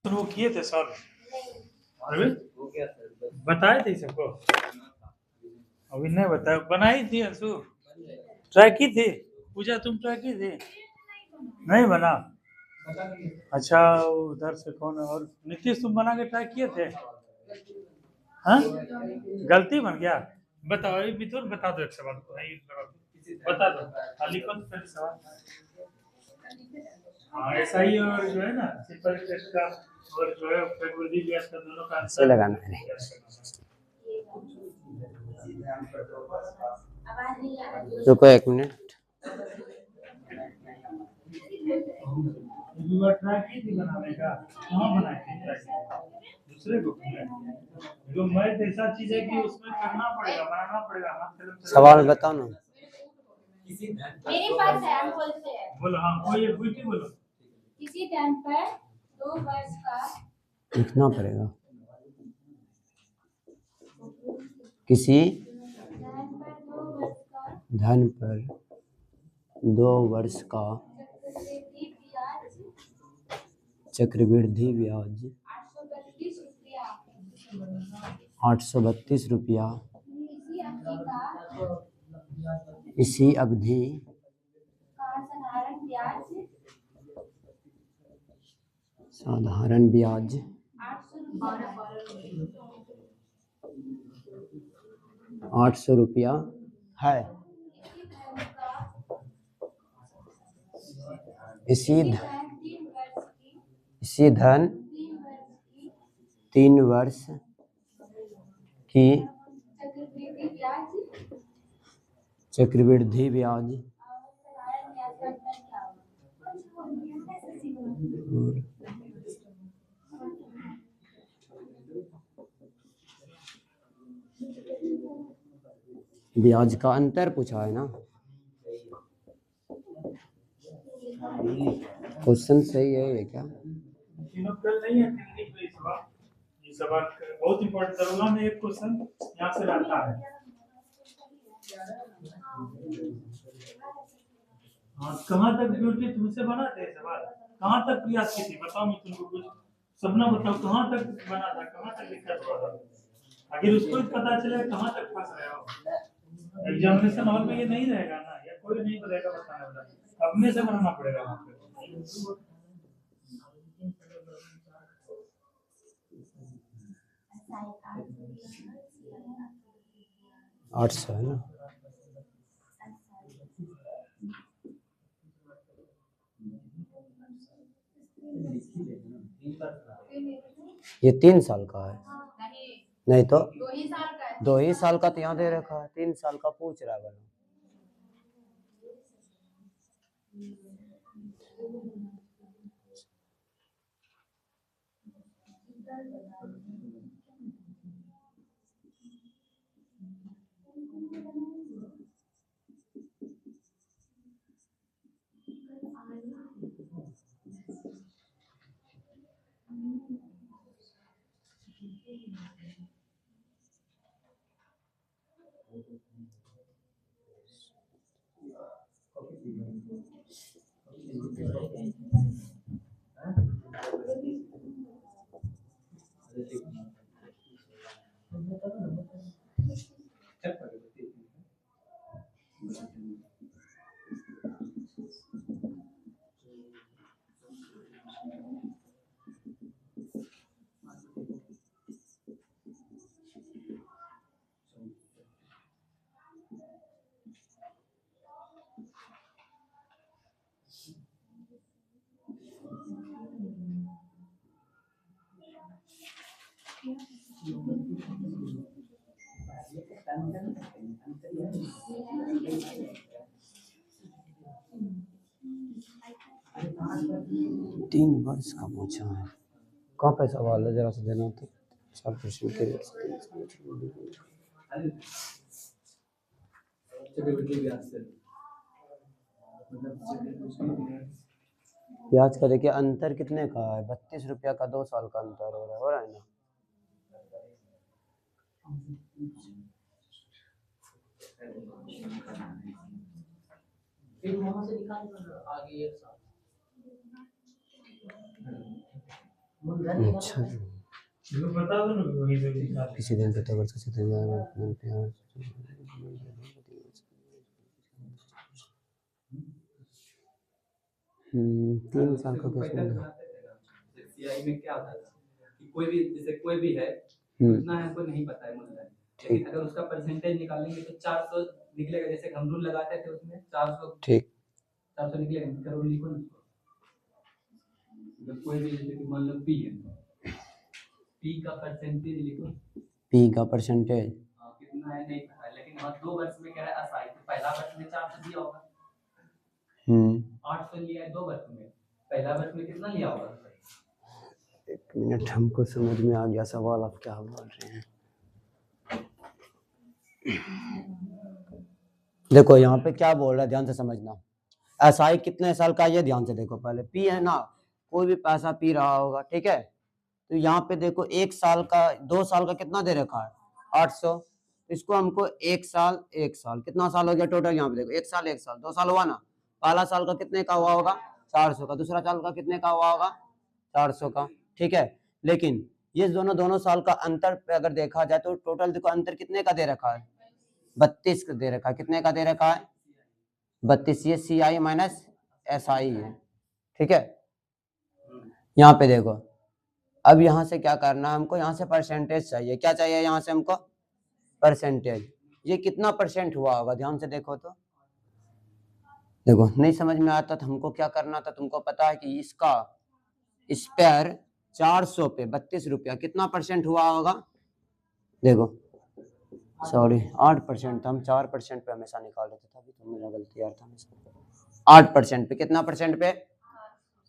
तो वो किए थे सॉल्व। अरे बताए थे सबको, अभी नहीं बताया। बनाई थी अंशु, ट्राई की थी। पूजा तुम ट्राई की थी? नहीं बना। अच्छा उधर से कौन है? और नीतीश तुम बना के ट्राई किए थे? हाँ गलती बन गया। बताओ ये मिथुन बता दो एक सवाल को, नहीं बता दो खाली कौन सा सवाल। हाँ ऐसा ही। और जो है ना सिंपल टेस्ट का और जो है प्रकृति व्यास का दोनों का से लगाना है। रुको 1 मिनट। ट्राई की थी बनाने का? कहाँ बनाई थी? दूसरे ग्रुप में जो मैथ ऐसा चीज है कि उसमें करना पड़ेगा, बनाना पड़ेगा। हाथ सवाल बताओ ना। मेरे पास है, हम बोलते हैं। बोलो। हाँ कोई बुद्धि बोलो। किसी धन पर 2 वर्ष का लिखना पड़ेगा। किसी धन पर 2 वर्ष का चक्रवृद्धि ब्याज 832 रुपया इसी अवधि साधारण ब्याज 800 रुपया है। इसी धन 3 वर्ष की चक्रवृद्धि ब्याज ब्याज का अंतर पूछा है ना। क्वेश्चन सही है ये क्या? तीनों कल नहीं है ये सवाल। ये सवाल बहुत इंपॉर्टेंट दरोगा में एक क्वेश्चन यहाँ से आता है। हाँ कहाँ तक ब्यूटी तुमसे बना थे सवाल? कहाँ तक प्रयास की थी बताओ। मैं तुमको कुछ सपना बताओ कहाँ तक बना था, कहाँ तक दिक्कत हुआ था। अगर उसको ही पता चले कहाँ तक फंस रहे हो। एग्जामिनेशन हॉल में ये नहीं रहेगा ना, या कोई नहीं बनेगा बताने वाला, अपने से बनाना पड़ेगा वहाँ पे। 800 है ना। ये 3 साल का है। नहीं तो 2 ही साल का तो यहाँ दे रखा है, 3 साल का पूछ रहा है। तीन वर्ष का पूछा है। कहाँ पे सवाल है जरा से देना तो। 4% के रेट ब्याज का देखिए अंतर कितने का है। 32 रुपया का 2 साल का अंतर हो रहा है ना। फिर वहां से निकाल आगे 1 साल अच्छा ये बता दो ना वही जो लिखा है। किसी दिन के वर्ष से तीन साल का केस पैटर्न में बनाते थे ना, सीआई में क्या होता था कि कोई भी जैसे कोई भी है उतना हमको नहीं पता है मूलधन, लेकिन अगर उसका परसेंटेज निकालेंगे तो 400 निकलेगा। जैसे हम रूल लगाते थे उसमें 400 ठीक 400 निकलेगा। करोड़ लिखो ना उसको। मतलब कोई भी जैसे कि मान लो पी है, पी का परसेंटेज लिखो। पी का परसेंटेज कितना है नहीं पता है, लेकिन हाँ 2 वर्ष में कह रहा है असाई, तो पहला वर्ष में 400 दिया होगा, 800 लिया है 2 वर्ष में, पहला वर्ष में कितना लिया होगा? एक मिनट, हमको समझ में आ गया सवाल आप क्या बोल रहे हैं। देखो यहाँ पे क्या बोल रहा है, ध्यान से समझना। एसआई कितने साल का है ये ध्यान से देखो। पहले पी है ना, कोई भी पैसा पी रहा होगा, ठीक है। तो यहाँ पे देखो 1 साल का 2 साल का कितना दे रखा है 800। इसको हमको 1 साल 1 साल कितना साल हो गया टोटल। यहाँ पे देखो 1 साल 1 साल 2 साल हुआ ना। पहला साल का कितने का हुआ होगा 400 का, दूसरा साल का कितने का हुआ होगा 400 का, ठीक है। लेकिन ये दोनों साल का अंतर पे अगर देखा जाए तो टोटल देखो अंतर कितने का दे रखा है 32 का दे रखा है। कितने का दे रखा है 32। ये सी आई माइनस एस आई है, ठीक है। यहाँ पे देखो अब यहाँ से क्या करना है हमको, यहाँ से परसेंटेज चाहिए। क्या चाहिए यहाँ से हमको परसेंटेज। ये कितना परसेंट हुआ होगा ध्यान से देखो तो। देखो नहीं समझ में आता तो हमको क्या करना था, तुमको पता है कि इसका स्पेयर 400 पे 32 रुपया कितना परसेंट हुआ होगा। देखो सॉरी 8% था, हम 4% पे हमेशा निकाल लेते थे, अभी तो मेरा गलती यार था। 8% पे कितना परसेंट पे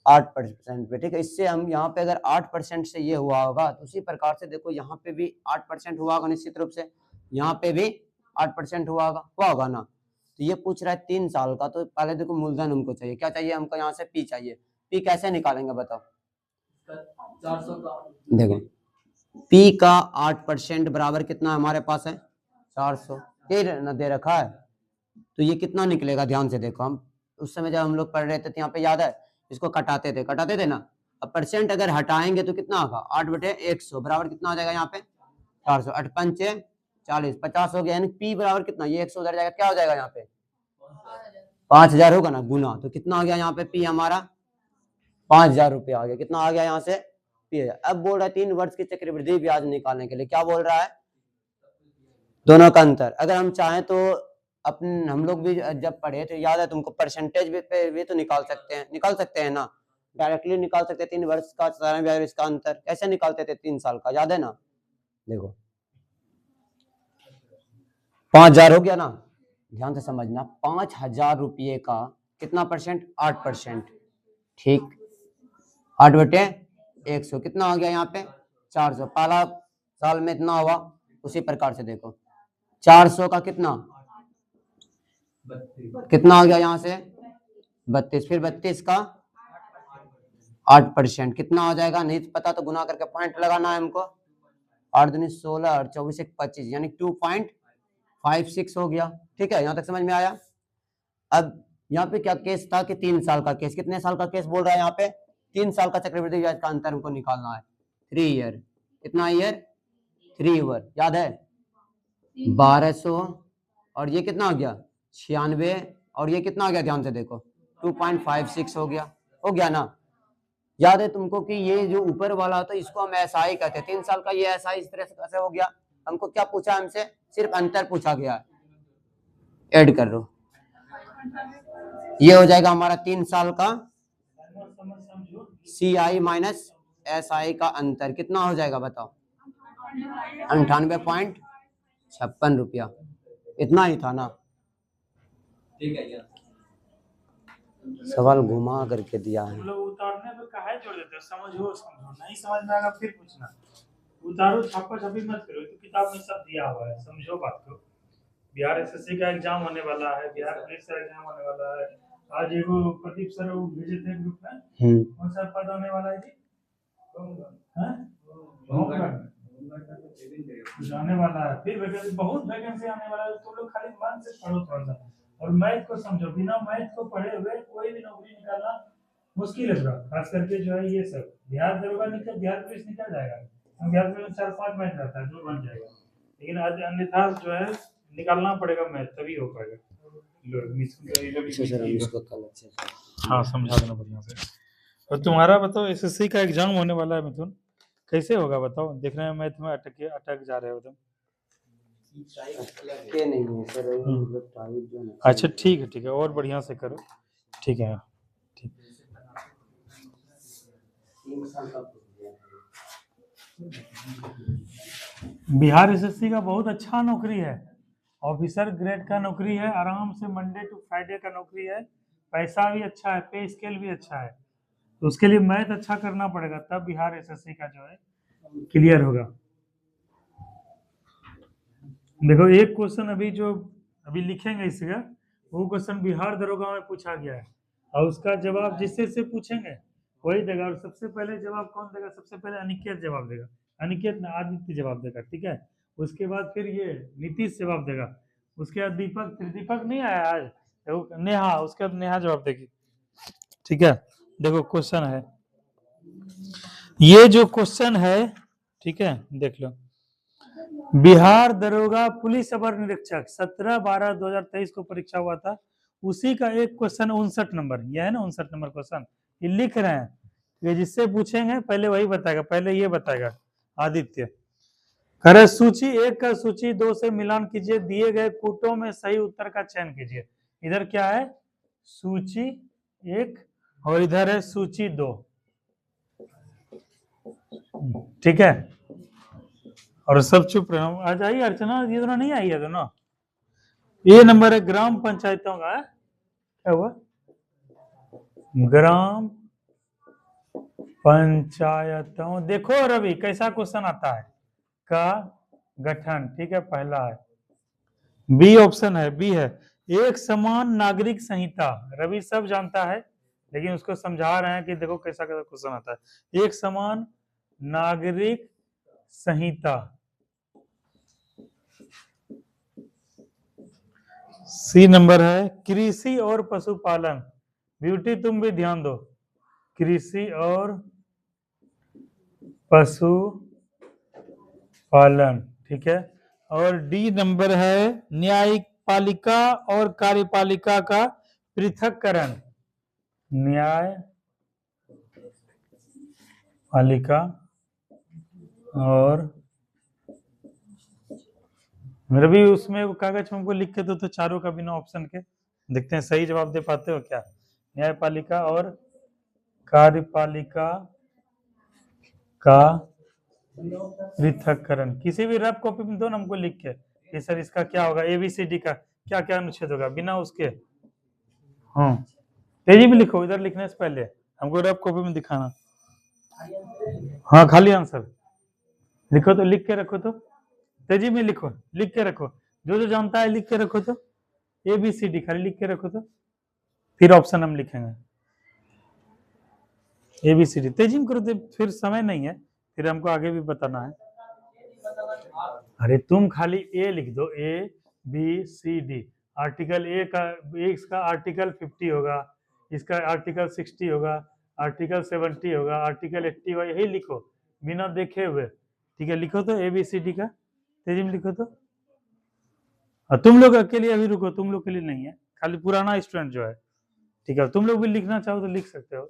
8% पे, ठीक है। इससे हम यहाँ पे अगर 8% से ये हुआ होगा तो उसी प्रकार से देखो यहाँ पे भी 8% हुआ होगा निश्चित रूप से, यहाँ पे भी 8% हुआ होगा ना। तो ये पूछ रहा है 3 साल का, तो पहले देखो मूलधन हमको चाहिए। क्या चाहिए हमको यहाँ से पी चाहिए। पी कैसे निकालेंगे बताओ। 400 का देखो पी का 8% बराबर कितना हमारे पास है 400 न दे रखा है। तो ये कितना निकलेगा ध्यान से देखो। हम उस समय जब हम लोग पढ़ रहे थे तो यहाँ पे याद है इसको कटाते थे ना। अब परसेंट अगर हटाएंगे तो कितना होगा 8/100 बराबर कितना हो जाएगा यहाँ पे 400। 8 पंचे 40 50 हो गया, यानी पी बराबर कितना, ये 100 उधर जाएगा, क्या हो जाएगा यहाँ पे 5000 होगा ना गुना। तो कितना आ गया यहाँ पे पी हमारा 5000 रुपये आ गया। कितना आ गया यहाँ से पी। अब बोल रहा है 3 वर्ष की चक्रवृद्धि ब्याज निकालने के लिए। क्या बोल रहा है दोनों का अंतर। अगर हम चाहें तो अपन हम लोग भी जब पढ़े तो याद है तुमको परसेंटेज पे भी तो निकाल सकते हैं ना, डायरेक्टली निकाल सकते हैं। 3 वर्ष का साधारण ब्याज इसका अंतर कैसे निकालते थे 3 साल का, याद है ना। देखो 5000 हो गया ना, ध्यान से समझना। 5000 रुपये का कितना परसेंट 8%, ठीक। 8/100 कितना हो गया यहाँ पे 400। पहला साल में इतना हुआ, उसी प्रकार से देखो 400 का कितना हो गया यहाँ से 32, फिर 32 का 8% कितना हो जाएगा, नहीं पता तो गुना करके पॉइंट लगाना है हमको। 8 दूनी 16 और 24 एक 25 यानी 2.56 हो गया, ठीक है। यहाँ तक समझ में आया। अब यहाँ पे क्या केस था कि 3 साल का केस, कितने साल का केस बोल रहा है यहाँ पे 3 साल का चक्रवृद्धि ब्याज का अंतर हमको निकालना है 3 ईयर। कितना ईयर 3 ईयर, याद है 1200 और ये कितना हो गया 96 और ये कितना हो गया ध्यान से देखो 2.56 हो गया ना। याद है तुमको कि ये जो ऊपर वाला होता है इसको हम एसआई कहते हैं। 3 साल का ये एसआई इस तरह से कैसे हो गया, हमको क्या पूछा हमसे सिर्फ अंतर पूछा गया है। ऐड कर लो, ये हो जाएगा हमारा 3 साल का सी आई माइनस एस आई का अंतर कितना हो जाएगा बताओ 98.56 रुपया। इतना ही था ना, ठीक है। सवाल घुमा करके दिया है। तुम लोग उतारने पे काहे जोड़ देते हो, समझो नहीं समझ में आएगा फिर पूछना। उतारो छापा छापी मत करो, तो किताब में सब दिया हुआ है, समझो बात को। बिहार एसएससी का एग्जाम होने वाला है, बिहार पुलिस का एग्जाम होने वाला है। आज एगो प्रदीप सर भेजे थे ग्रुप में, कौन सा पद आने वाला है जी आने वाला है, फिर वैकेंसी बहुत वैकेंसी आने वाला है। तुम लोग खाली मन से पढ़ो थोड़ा सा और मैथ को समझो। बिना मैथ को पढ़े हुए कोई भी नौकरी निकालना मुश्किल है थोड़ा, खास करके जो है ये सब बिहार दरोगा निकल, बिहार पुलिस निकल जाएगा, हम बिहार पुलिस में 4-5 मैच रहता है, जो बन जाएगा, लेकिन आज अन्यथा जो है निकालना पड़ेगा मैच, तभी हो पाएगा। अच्छे से रमेश को कल अच्छे से। हाँ समझा देना बढ़िया से। और तुम्हारा बताओ, एसएससी का एग्जाम होने वाला है मिथुन, कैसे होगा बताओ, देख रहे हैं मैथ में अटक जा रहे हो तुम। के नहीं है सर, मतलब टाइप जो है। अच्छा ठीक है, और बढ़िया से करो, ठीक है ठीक। 3 साल का बिहार एसएससी का बहुत अच्छा नौकरी है, ऑफिसर ग्रेड का नौकरी है, आराम से मंडे टू फ्राइडे का नौकरी है, पैसा भी अच्छा है, पे स्केल भी अच्छा है, तो उसके लिए मैथ अच्छा करना पड़ेगा, तब बिहार एसएससी का जो है क्लियर होगा। देखो एक क्वेश्चन अभी जो अभी लिखेंगे इसका, वो क्वेश्चन बिहार दरोगा में पूछा गया है, और उसका जवाब जिससे से पूछेंगे वही देगा, और सबसे पहले जवाब कौन देगा, सबसे पहले अनिकेत जवाब देगा, अनिकेत ना आदित्य जवाब देगा, ठीक है, उसके बाद फिर ये नीतीश जवाब देगा, उसके बाद दीपक, फिर दीपक नहीं आया आज, देखो नेहा, उसके बाद नेहा जवाब देगी, ठीक है। देखो क्वेश्चन है, ये जो क्वेश्चन है, ठीक है, देख लो, बिहार दरोगा पुलिस अवर निरीक्षक 17/12/2023 को परीक्षा हुआ था, उसी का एक क्वेश्चन 59 नंबर, यह है ना 59 नंबर क्वेश्चन, ये लिख रहे हैं, ये जिससे पूछेंगे पहले वही बताएगा, पहले ये बताएगा आदित्य। कह रहे सूची 1 का सूची 2 से मिलान कीजिए, दिए गए कूटों में सही उत्तर का चयन कीजिए। इधर क्या है, सूची 1 और इधर है सूची 2, ठीक है, और सब चुप रहे। आज आई अर्चना, ये दोनों नहीं आई है दोनों। ये नंबर है ग्राम पंचायतों का, क्या हुआ, ग्राम पंचायतों, देखो रवि कैसा क्वेश्चन आता है, का गठन, ठीक है, पहला है, बी ऑप्शन है, बी है, एक समान नागरिक संहिता, रवि सब जानता है, लेकिन उसको समझा रहे हैं कि देखो कैसा कैसा क्वेश्चन आता है, एक समान नागरिक संहिता। सी नंबर है कृषि और पशुपालन, ब्यूटी तुम भी ध्यान दो, कृषि और पशुपालन, ठीक है, और डी नंबर है न्यायिक पालिका और कार्यपालिका का पृथक्करण, न्याय पालिका और मेरे भी उसमें वो कागज में हमको लिख के दो तो चारों का बिना ऑप्शन के, देखते हैं सही जवाब दे पाते हो क्या, न्यायपालिका और कार्यपालिका का पृथक्करण, किसी भी रफ कॉपी में दो ना हमको लिख के कि सर इसका क्या होगा, एबीसीडी का क्या क्या अनुच्छेद होगा, बिना उसके, हाँ तेजी में लिखो, इधर लिखने से पहले हमको रफ कॉपी में दिखाना, हाँ खाली आंसर लिखो, तो लिख के रखो, तो तेजी में लिखो, लिख के रखो, जो जो जानता है लिख के रखो, तो एबीसीडी खाली लिख के रखो, तो फिर ऑप्शन हम लिखेंगे, एबीसीडी तेजी में करो, तो फिर समय नहीं है, फिर हमको आगे भी बताना है। अरे तुम खाली ए लिख दो, A B C D, article A का, इसका आर्टिकल 50 होगा, इसका आर्टिकल 60 होगा, आर्टिकल 70 होगा, आर्टिकल 80 होगा, यही लिखो बिना देखे हुए, ठीक है, लिखो तो एबीसीडी का, तेजी में लिखो तो, तुम लोग अकेले अभी रुको, तुम लोग के लिए नहीं है, खाली पुराना स्टूडेंट जो है, ठीक है, तुम लोग भी लिखना चाहो तो लिख सकते हो,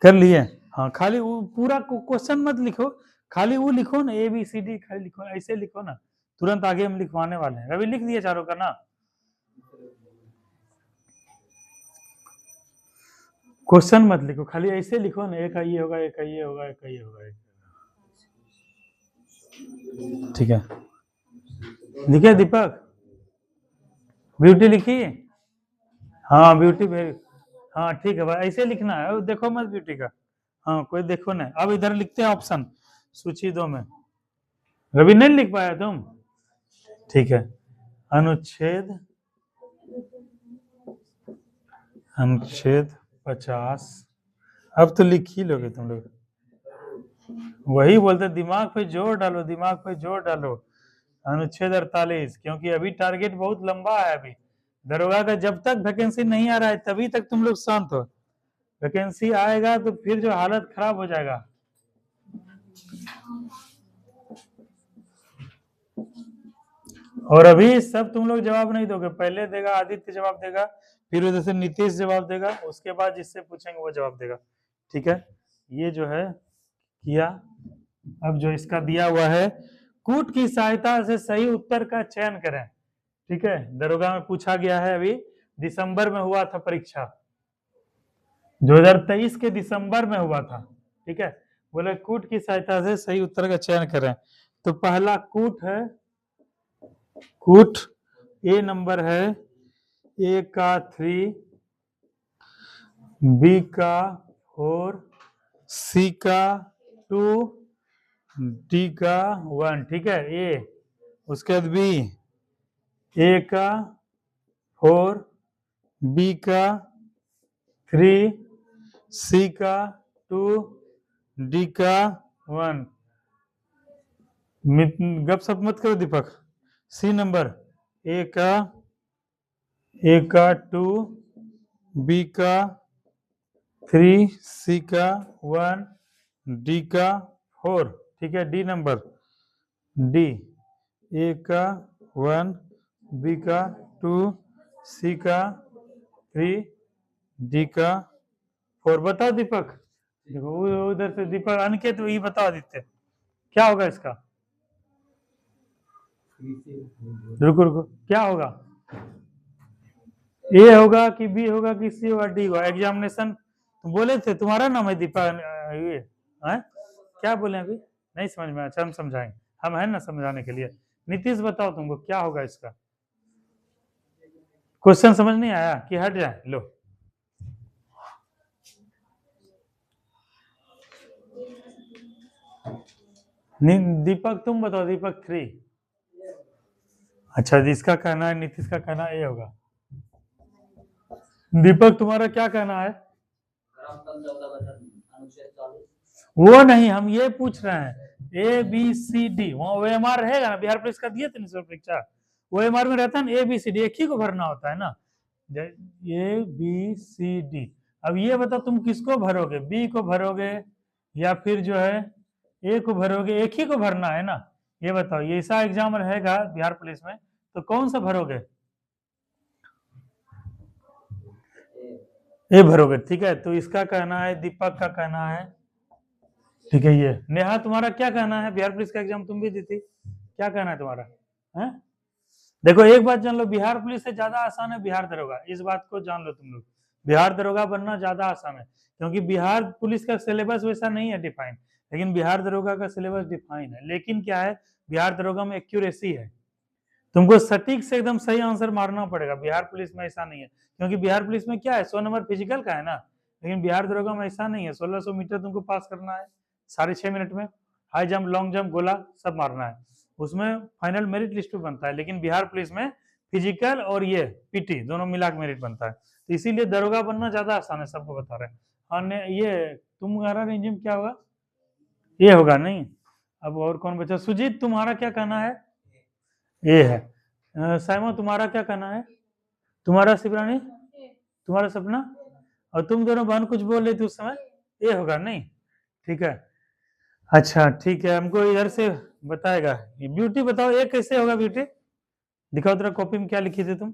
कर लिए, हाँ खाली वो पूरा क्वेश्चन मत लिखो, खाली वो लिखो ना, एबीसीडी खाली लिखो, ऐसे लिखो ना, तुरंत आगे हम लिखवाने वाले हैं, रवि लिख दिए चारों का ना, क्वेश्चन मत लिखो, खाली ऐसे लिखो ना, एक ये होगा, एक ये होगा, एक ये होगा, ठीक है, लिखे दीपक, ब्यूटी लिखी, हाँ ब्यूटी भेज, हाँ ठीक है भाई, ऐसे लिखना है, देखो मत ब्यूटी का, हाँ कोई देखो ना, अब इधर लिखते हैं ऑप्शन सूची 2 में, रवि नहीं लिख पाया तुम, ठीक है, अनुच्छेद 50, अब तो लिख ही लोगे तुम लोग, वही बोलते दिमाग पे जोर डालो, दिमाग पे जोर डालो, अनुच्छेद 48, क्योंकि अभी टारगेट बहुत लंबा है, अभी दरोगा का जब तक वैकेंसी नहीं आ रहा है तभी तक तुम लोग शांत हो, वैकेंसी आएगा तो फिर जो हालत खराब हो जाएगा। और अभी सब तुम लोग जवाब नहीं दोगे, पहले देगा आदित्य जवाब देगा, फिर उधर से नीतीश जवाब देगा, उसके बाद जिससे पूछेंगे वो जवाब देगा। ठीक है, ये जो है किया। अब जो इसका दिया हुआ है, कूट की सहायता से सही उत्तर का चयन करें। ठीक है, दरोगा में पूछा गया है, अभी दिसंबर में हुआ था परीक्षा, 2023 के दिसंबर में हुआ था। ठीक है, बोले कूट की सहायता से सही उत्तर का चयन करें। तो पहला कूट है, कूट ए नंबर है, ए का 3, बी का 4, सी का 2, डी का 1। ठीक है, ए, उसके बाद बी, ए का 4, बी का 3, सी का 2, डी का 1। गपशप मत करो दीपक। सी नंबर, ए का 2, बी का 3, सी का 1, डी का 4। ठीक है, डी नंबर, डी, ए का 1, बी का 2, सी का 3, डी का 4। बताओ दीपक, देखो उधर से दीपक, अनिकेत वही बताओ आदित्य, क्या होगा इसका? रुको रुको, क्या होगा? ए होगा कि बी होगा कि सी होगा डी होगा? एग्जामिनेशन तुम बोले थे, तुम्हारा नाम है दीपक, ये है क्या बोले अभी? नहीं समझ में? अच्छा, हम समझाएंगे, हम हैं ना समझाने के लिए। नीतीश बताओ तुमको क्या होगा इसका? क्वेश्चन समझ नहीं आया कि हट जाए? लो, दीपक तुम बताओ, दीपक 3। अच्छा, जिसका कहना है, नीतीश का कहना ए होगा। दीपक तुम्हारा क्या कहना है? वो नहीं, हम ये पूछ रहे हैं, ए बी सी डी, वहाँ OMR रहेगा ना, बिहार पुलिस का दिए थे ना परीक्षा, OMR में रहता है ना, ए बी सी डी, एक ही को भरना होता है ना, ए बी सी डी। अब ये बताओ तुम किसको भरोगे, बी को भरोगे या फिर जो है ए को भरोगे? एक ही को भरना है ना, ये बताओ। ये ऐसा एग्जाम रहेगा बिहार पुलिस में, तो कौन सा भरोगे? ए भरोगे। ठीक है, तो इसका कहना है, दीपक का कहना है, ठीक है। ये नेहा तुम्हारा क्या कहना है? बिहार पुलिस का एग्जाम तुम भी दी थी, क्या कहना है तुम्हारा? है? देखो एक बात जान लो, बिहार पुलिस से ज्यादा आसान है बिहार दरोगा, इस बात को जान लो तुम लोग। बिहार दरोगा बनना ज्यादा आसान है, क्योंकि बिहार पुलिस का सिलेबस वैसा नहीं है डिफाइन, लेकिन बिहार दरोगा का सिलेबस डिफाइन है। लेकिन क्या है, बिहार दरोगा में एक्यूरेसी है, तुमको सटीक से एकदम सही आंसर मारना पड़ेगा। बिहार पुलिस में ऐसा नहीं है, क्योंकि बिहार पुलिस में क्या है, 100 नंबर फिजिकल का है ना, लेकिन बिहार दरोगा में ऐसा नहीं है। 1600 मीटर तुमको पास करना है 6.5 मिनट में, हाई जंप, लॉन्ग जंप, गोला सब मारना है, उसमें फाइनल मेरिट लिस्ट में बनता है। लेकिन बिहार पुलिस में फिजिकल और ये पीटी दोनों मिला के मेरिट बनता है, तो इसीलिए दरोगा बनना ज्यादा आसान है, सबको बता रहे हैं। और ये तुम्हारा रेंजिम क्या होगा? ये होगा नहीं। अब और कौन बचा? सुजीत तुम्हारा क्या कहना है? ये है। साइमा तुम्हारा क्या कहना है? तुम्हारा शिवरानी, तुम्हारा सपना, और तुम दोनों बहन कुछ बोल रही थी उस समय, ये होगा नहीं? ठीक है, अच्छा ठीक है, हमको इधर से बताएगा। ये ब्यूटी बताओ, ये कैसे होगा ब्यूटी? दिखाओ तेरा कॉपी में क्या लिखी थी तुम?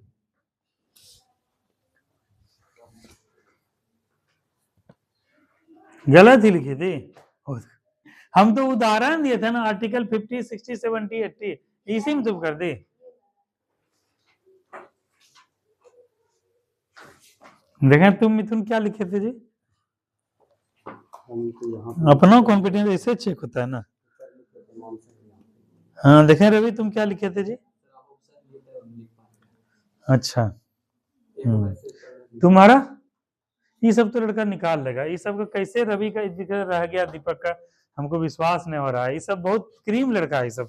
गलत ही लिखी थी। हम तो उदाहरण दिए थे ना, आर्टिकल 50, 60, 70, 80, इसी में तुम कर दी। देखें तुम मिथुन क्या लिखे थे जी? अपना कॉन्फिडेंस ऐसे चेक होता है ना। हाँ देखें रवि तुम क्या लिखे थे जी? अच्छा, तुम्हारा ये सब तो लड़का निकाल लेगा, ये सब का कैसे रवि का रह गया, दीपक का हमको विश्वास नहीं हो रहा है। ये सब बहुत क्रीम लड़का है ये सब।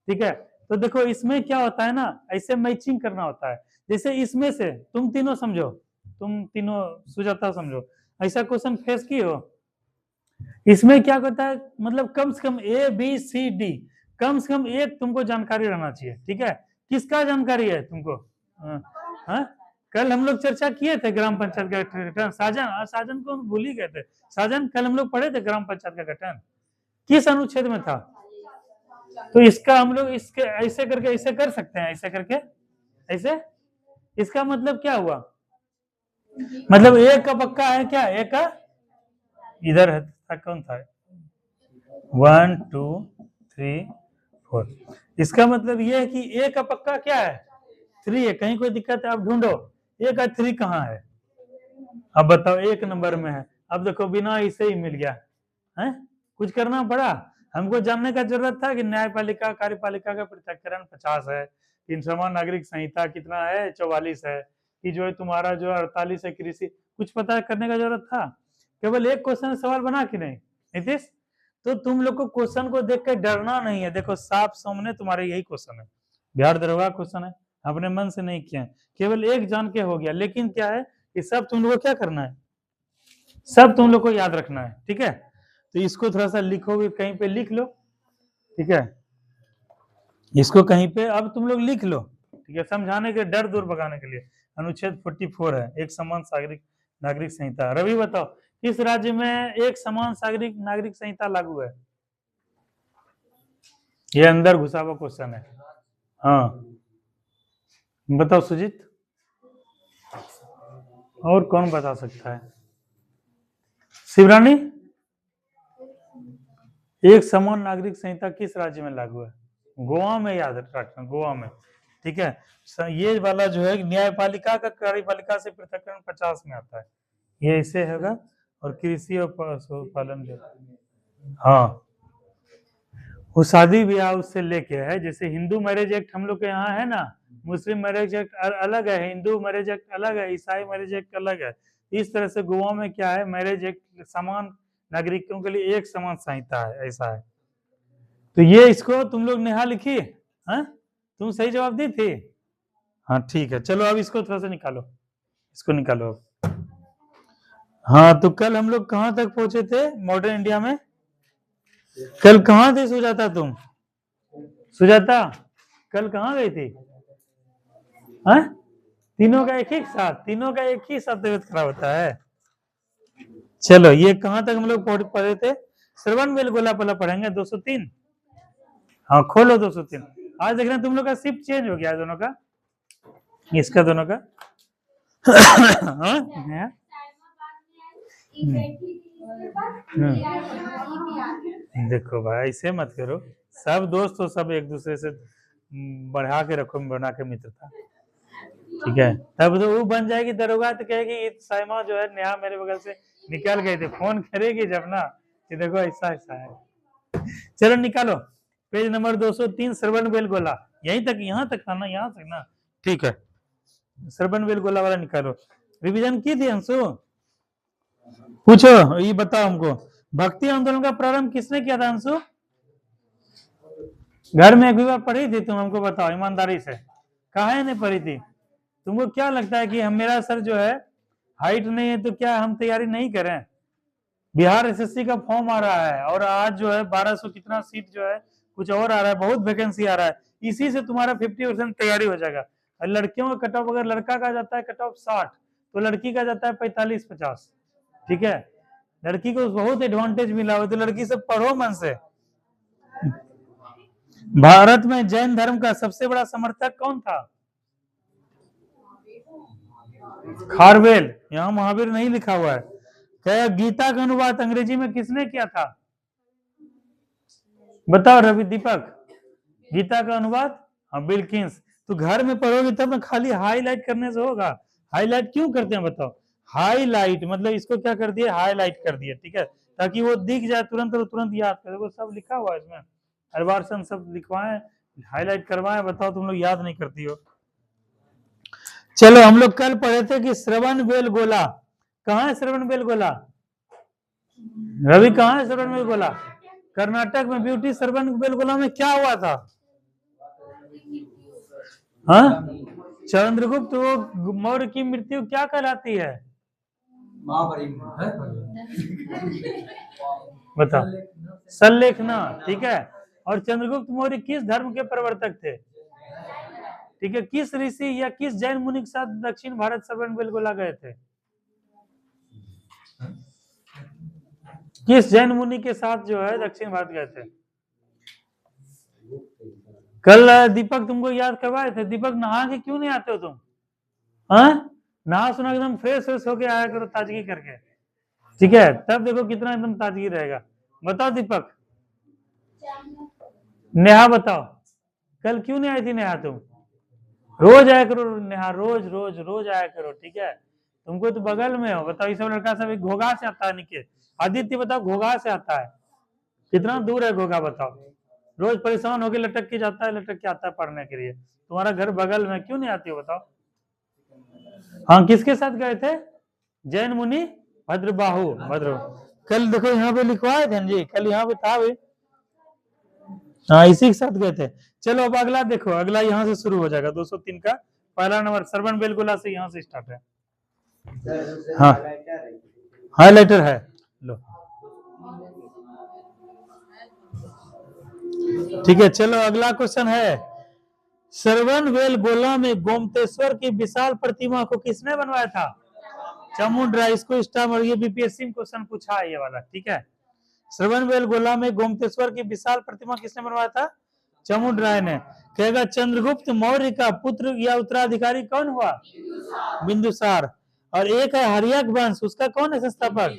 ठीक है, तो देखो इसमें क्या होता है ना, ऐसे मैचिंग करना होता है। जैसे इसमें से तुम तीनों समझो, तुम तीनों सुजाता समझो, ऐसा क्वेश्चन फेस की हो, इसमें क्या होता है, मतलब कम से कम ए बी सी डी, कम से कम एक तुमको जानकारी रहना चाहिए। ठीक है, किसका जानकारी है तुमको? हाँ, कल हम लोग चर्चा किए थे ग्राम पंचायत का गठन। साजन, साजन को हम भूल ही गए थे। साजन, कल हम लोग पढ़े थे ग्राम पंचायत का गठन किस अनुच्छेद में था? तो इसका हम लोग इसके ऐसे करके ऐसे कर सकते हैं, ऐसे करके ऐसे। इसका मतलब क्या हुआ? मतलब एक का पक्का है क्या? एक का इधर है, कौन था? 1 2 3 4। इसका मतलब ये है कि ए का पक्का क्या है? 3 है। कहीं कोई दिक्कत है? अब ढूंढो ए का 3 कहाँ है। अब बताओ, 1 नंबर में है। अब देखो बिना इसे ही मिल गया है। कुछ करना पड़ा? हमको जानने का जरूरत था कि न्यायपालिका कार्यपालिका का पृथक्करण 50 है, तीन समान नागरिक संहिता कितना है 44 है, कि जो है तुम्हारा जो 48 है कृषि। कुछ पता करने का जरूरत था? केवल एक क्वेश्चन सवाल बना कि नहीं नीतीश? तो तुम लोग को क्वेश्चन को देख कर डरना नहीं है। देखो साफ सामने तुम्हारे यही क्वेश्चन है, बिहार दरोगा क्वेश्चन है, अपने मन से नहीं किया, केवल एक जान के हो गया। लेकिन क्या है कि सब तुम लोग को क्या करना है, सब तुम लोग को याद रखना है, ठीक है। तो इसको थोड़ा सा लिखोगे, कहीं पे लिख लो, ठीक है। इसको कहीं पे अब तुम लोग लिख लो, ठीक है, समझाने के, डर दूर भगाने के लिए। अनुच्छेद 44 है, एक समान नागरिक संहिता। रवि बताओ, किस राज्य में एक समान नागरिक संहिता लागू है? ये अंदर घुसा हुआ क्वेश्चन है। हाँ बताओ सुजीत, और कौन बता सकता है? शिवरानी, एक समान नागरिक संहिता किस राज्य में लागू है? गोवा में, याद रखना, गोवा में, ठीक है। ये वाला जो है न्यायपालिका का कार्यपालिका से पृथक्करण 50 में आता है, ये ऐसे होगा। और कृषि और पशुपालन जो, हाँ वो शादी ब्याह उससे लेके है। जैसे हिंदू मैरिज एक्ट हम लोग के यहाँ है ना, मुस्लिम मैरिज एक्ट अलग है, हिंदू मैरिज एक्ट अलग है, ईसाई मैरिज एक्ट अलग है। इस तरह से गोवा में क्या है, मैरिज एक्ट समान नागरिकों के लिए एक समान संहिता है, ऐसा है। तो ये इसको तुम लोग नेहा लिखी, हाँ तुम सही जवाब दी थी, हाँ ठीक है। चलो अब इसको थोड़ा सा निकालो, इसको निकालो अब। हाँ तो कल हम लोग कहाँ तक पहुंचे थे मॉडर्न इंडिया में? कल कहाँ थे सुजाता तुम? सुजाता कल कहाँ गई थी? हाँ तीनों का एक साथ, तीनों का एक ही साथ तबियत खराब होता है। चलो ये कहाँ तक हम लोग पढ़े थे? श्रवण बेलगोला पहले पढ़ेंगे, 203। हाँ खोलो 203। आज देख रहे हैं तुम लोग का शिफ्ट चेंज हो गया है दोनों का, इसका दोनों का। हाँ देखो भाई ऐसे मत करो, सब दोस्त हो, सब एक दूसरे से बढ़ा के रखो, बना के मित्रता, ठीक है। तब तो वो बन जाएगी दरोगा, तो कहेगी साइमा जो है नेहा मेरे बगल से निकल गए थे, फोन करेगी जब ना कि देखो ऐसा ऐसा है। चलो निकालो पेज नंबर 203, श्रवण बेलगोला। यहीं तक, यहाँ तक था ना, यहाँ तक ना, ठीक है। श्रवण बेलगोला वाला निकालो। रिवीजन की थी अंशु? पूछो, ये बताओ हमको, भक्ति आंदोलन का प्रारंभ किसने किया था अंशु? घर में एक भी बार पढ़ी थी तुम? हमको बताओ ईमानदारी से, कहा नहीं पढ़ी थी? तुमको क्या लगता है कि हम, मेरा सर जो है हाइट नहीं है तो क्या हम तैयारी नहीं करें? बिहार एसएससी का फॉर्म आ रहा है और आज जो है 1200 कितना सीट जो है, कुछ और आ रहा है, बहुत वैकेंसी आ रहा है। इसी से तुम्हारा 50% तैयारी हो जाएगा। लड़कियों का कट ऑफ, अगर लड़का का जाता है कट ऑफ 60 तो लड़की का जाता है 45-50, ठीक है। लड़की को बहुत एडवांटेज मिला हुआ, तो लड़की से पढ़ो मन से। भारत में जैन धर्म का सबसे बड़ा समर्थक कौन था? खारवेल, यहाँ महावीर नहीं लिखा हुआ है। क्या गीता का अनुवाद अंग्रेजी में किसने किया था? बताओ रवि दीपक, गीता का अनुवाद? हाँ बिल्किंस। तो घर में पढ़ोगे तब ना, खाली हाईलाइट करने से होगा। हाईलाइट क्यों करते हैं बताओ? हाईलाइट मतलब इसको क्या कर दिया, हाईलाइट कर दिया, ठीक है, ताकि वो दिख जाए तुरंत और तुरंत याद कर। वो सब लिखा हुआ है इसमें, हर बार सब लिखवाए, हाईलाइट करवाए। बताओ तुम लोग याद नहीं करती हो। चलो हम लोग कल पढ़े थे कि श्रवण बेलगोला, कहाँ है श्रवण बेलगोला? रवि कहाँ है श्रवण बेलगोला? कर्नाटक में। ब्यूटी, श्रवण बेलगोला में क्या हुआ था? हाँ चंद्रगुप्त मौर्य की मृत्यु क्या कहलाती है? बताओ, सल्लेखना, ठीक है। और चंद्रगुप्त मौर्य किस धर्म के प्रवर्तक थे? ठीक है, किस ऋषि या किस जैन मुनि के साथ दक्षिण भारत श्रवण बेलगोला गए थे? किस जैन मुनि के साथ जो है दक्षिण भारत गए थे? कल दीपक तुमको याद करवाए थे। दीपक नहा के क्यों नहीं आते हो तुम? हाँ, नहा सुना एकदम फ्रेश फ्रेश होके आया करो, ताजगी करके, ठीक है, तब देखो कितना एकदम ताजगी रहेगा। बताओ दीपक, नेहा बताओ, कल क्यों नहीं आई थी नेहा तुम? रोज आया करो नेहा, रोज रोज रोज आया करो, ठीक है, तुमको तो बगल में हो। बताओ, ये सब लड़का सब घोघा से आता है निके। आदित्य बताओ, घोघा से आता है, कितना दूर है घोघा बताओ? रोज परेशान होके लटक के जाता है, लटक के आता है पढ़ने के लिए। तुम्हारा घर बगल में, क्यों नहीं आती हो बताओ? हाँ, किसके साथ गए थे? जैन मुनि भद्रबाहु। भद्र कल देखो यहाँ पे लिखवाए थे जी, कल यहाँ पे था भी। हाँ, इसी के साथ गए थे। चलो अब अगला देखो, अगला यहाँ से शुरू हो जाएगा। 203 का पहला नंबर श्रवण बेलगोला से यहाँ से स्टार्ट है। हाँ, हाईलाइटर है, लो, ठीक है। चलो अगला क्वेश्चन है, श्रवण बेलगोला में गोमतेश्वर की विशाल प्रतिमा को किसने बनवाया था? चामुंडराय। इसको स्टार, और ये बीपीएससी में क्वेश्चन पूछा है ये वाला, ठीक है। श्रवण बेलगोला में गोमतेश्वर की विशाल प्रतिमा किसने बनवाया था? चामुंडराय ने। कहेगा चंद्रगुप्त मौर्य का पुत्र या उत्तराधिकारी कौन हुआ? बिंदुसार। और एक है हर्यक वंश, उसका कौन है संस्थापक?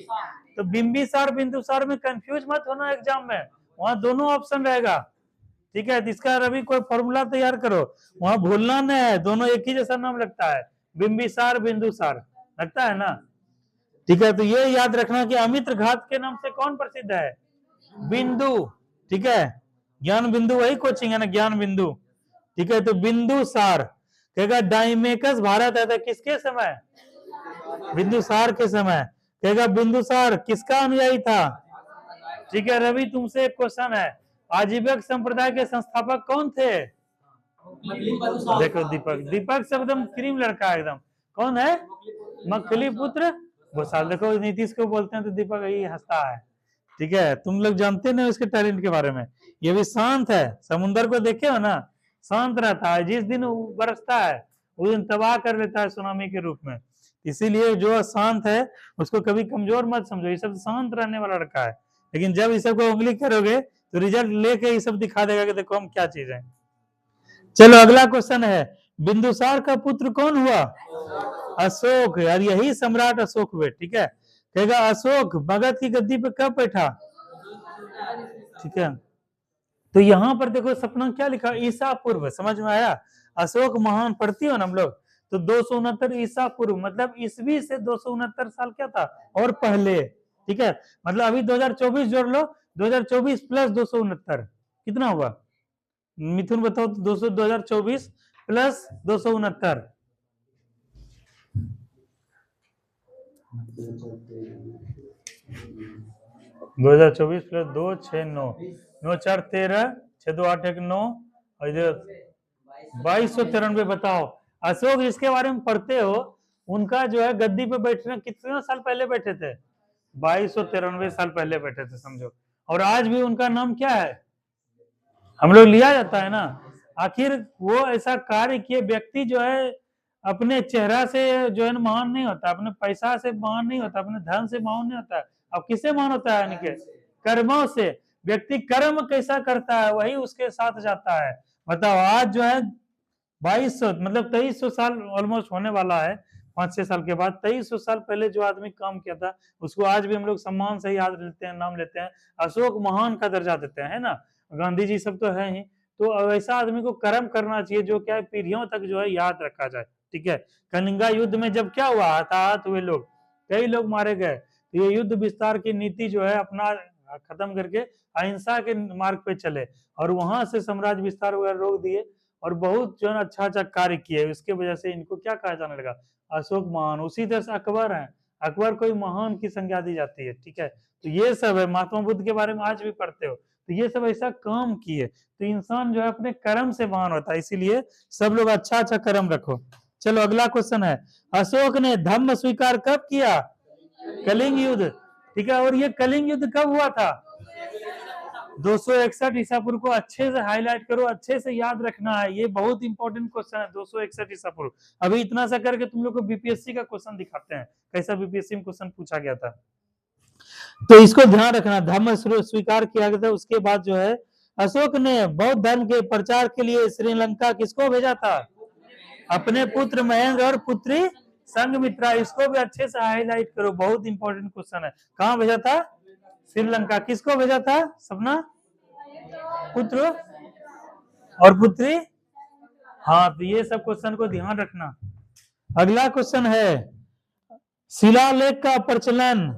तो बिंबिसार बिंदुसार में कंफ्यूज मत होना एग्जाम में, वहां दोनों ऑप्शन रहेगा, ठीक है। इसका रवि कोई फॉर्मूला तैयार करो, वहां भूलना नहीं है, दोनों एक ही जैसा नाम लगता है, बिंबिसार बिंदुसार लगता है ना, ठीक है। तो ये याद रखना कि अमित्र घात के नाम से कौन प्रसिद्ध है? बिंदु, ठीक है। ज्ञान बिंदु वही कोचिंग है ना, ज्ञान बिंदु, ठीक है। तो बिंदुसार। कहेगा डाइमेकस भारत आया था किसके समय? बिंदुसार के समय। कहेगा बिंदुसार किसका अनुयायी था? ठीक है रवि, तुमसे एक क्वेश्चन है, आजीवक संप्रदाय के संस्थापक कौन थे? देखो दीपक, दीपक से एकदम क्रीम लड़का है एकदम। कौन है? मखली पुत्र भूसाल। देखो नीतीश को बोलते हैं तो दीपक यही हंसता है, ठीक है। तुम लोग जानते नहीं उसके टैलेंट के बारे में। ये भी शांत है, समुद्र को देखे हो ना, शांत रहता है, जिस दिन बरसता है उस दिन तबाह कर लेता है सुनामी के रूप में। इसीलिए जो शांत है उसको कभी कमजोर मत समझो, ये सब शांत रहने वाला लड़का है, लेकिन जब इस सब को उंगली करोगे तो रिजल्ट लेके ये सब दिखा देगा कि देखो हम क्या चीज है। चलो अगला क्वेश्चन है, बिंदुसार का पुत्र कौन हुआ? अशोक। यार यही सम्राट अशोक हुए, ठीक है। कहेगा अशोक मगध की गद्दी पे कब बैठा? ठीक है। तो यहाँ पर देखो सपना क्या लिखा, ईसा पूर्व, समझ में आया? अशोक महान पढ़ती हो ना हम लोग, तो 269 ईसा पूर्व, मतलब ईसवी से 269 साल क्या था और पहले, ठीक है। मतलब अभी 2024 जोड़ लो, 2024 प्लस 269 कितना हुआ? मिथुन बताओ, 2024 प्लस 269 2024 प्लस 2 6 9 9 4 13 6 2 8 1 9 और इधर 2293। बताओ अशोक जिसके बारे में पढ़ते हो उनका जो है गद्दी पे बैठना कितने साल पहले बैठे थे? 2293 साल पहले बैठे थे, समझो। और आज भी उनका नाम क्या है हम लोग लिया जाता है ना। आखिर वो ऐसा कार्य किए व्यक्ति जो है अपने चेहरा से जो है महान नहीं होता, अपने पैसा से महान नहीं होता, अपने धन से महान नहीं होता। अब किससे महान होता है? यानी कि कर्मों से। व्यक्ति कर्म कैसा करता है वही उसके साथ जाता है। बताओ आज जो है 2200 मतलब 2300 साल ऑलमोस्ट होने वाला है, 5-6 साल के बाद 2300 साल पहले जो आदमी काम किया था उसको आज भी हम लोग सम्मान से याद लेते हैं, नाम लेते हैं, अशोक महान का दर्जा देते हैं, है ना। गांधी जी सब तो है ही। तो ऐसा आदमी को कर्म करना चाहिए जो क्या है पीढ़ियों तक जो है याद रखा जाए, ठीक है। कलिंगा युद्ध में जब क्या हुआ, हताहत हुए लोग, कई लोग मारे गए, तो ये युद्ध विस्तार की नीति जो है अपना खत्म करके अहिंसा के मार्ग पे चले और वहां से साम्राज्य विस्तार वगैरह रोक दिए और बहुत जो है अच्छा अच्छा कार्य किए। इसके वजह से इनको क्या कहा जाने लगा? अशोक महान। उसी तरह से अकबर है, अकबर को महान की संज्ञा दी जाती है, ठीक है। तो ये सब है, महात्मा बुद्ध के बारे में आज भी पढ़ते हो, तो ये सब ऐसा काम किए। तो इंसान जो है अपने कर्म से महान होता है, इसीलिए सब लोग अच्छा अच्छा कर्म रखो। चलो अगला क्वेश्चन है, अशोक ने धम्म स्वीकार कब किया? कलिंग युद्ध, ठीक है। और ये कलिंग युद्ध कब हुआ था? 261 ईसा पूर्व को अच्छे से हाईलाइट करो, अच्छे से याद रखना है, ये बहुत इंपॉर्टेंट क्वेश्चन है। 261 ईसा पूर्व, अभी इतना सा करके तुम लोग को बीपीएससी का क्वेश्चन दिखाते हैं, कैसा बीपीएससी में क्वेश्चन पूछा गया था। तो इसको ध्यान रखना, धर्म स्वीकार किया गया था। उसके बाद जो है अशोक ने बौद्ध धर्म के प्रचार के लिए श्रीलंका किसको भेजा था? अपने पुत्र महेंद्र और पुत्री संघमित्रा। इसको भी अच्छे से हाईलाइट करो, बहुत इंपॉर्टेंट क्वेश्चन है। कहाँ भेजा था? श्रीलंका। किसको भेजा था सपना? पुत्र और पुत्री। हाँ, तो ये सब क्वेश्चन को ध्यान रखना। अगला क्वेश्चन है, शिलालेख का प्रचलन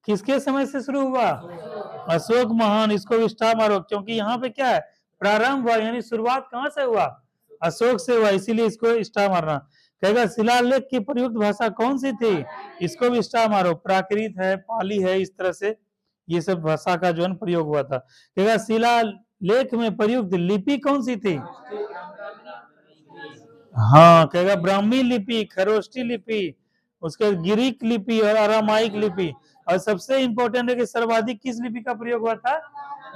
किसके समय से शुरू हुआ? अशोक महान। इसको भी स्टार मारो, क्योंकि यहाँ पे क्या है, प्रारंभ हुआ, यानी शुरुआत कहाँ से हुआ? अशोक से हुआ, इसीलिए इसको स्टार मारना। कहेगा शिलालेख की प्रयुक्त भाषा कौन सी थी? इसको भी स्टार मारो। प्राकृत है, पाली है, इस तरह से ये सब भाषा का जो है प्रयोग हुआ था। कहेगा शिलालेख में प्रयुक्त लिपि कौन सी थी? हाँ, कहेगा ब्राह्मी लिपि, खरोष्टी लिपि, उसके ग्रीक लिपि और अरामाइक लिपि। और सबसे इंपॉर्टेंट है कि सर्वाधिक किस लिपि का प्रयोग हुआ था?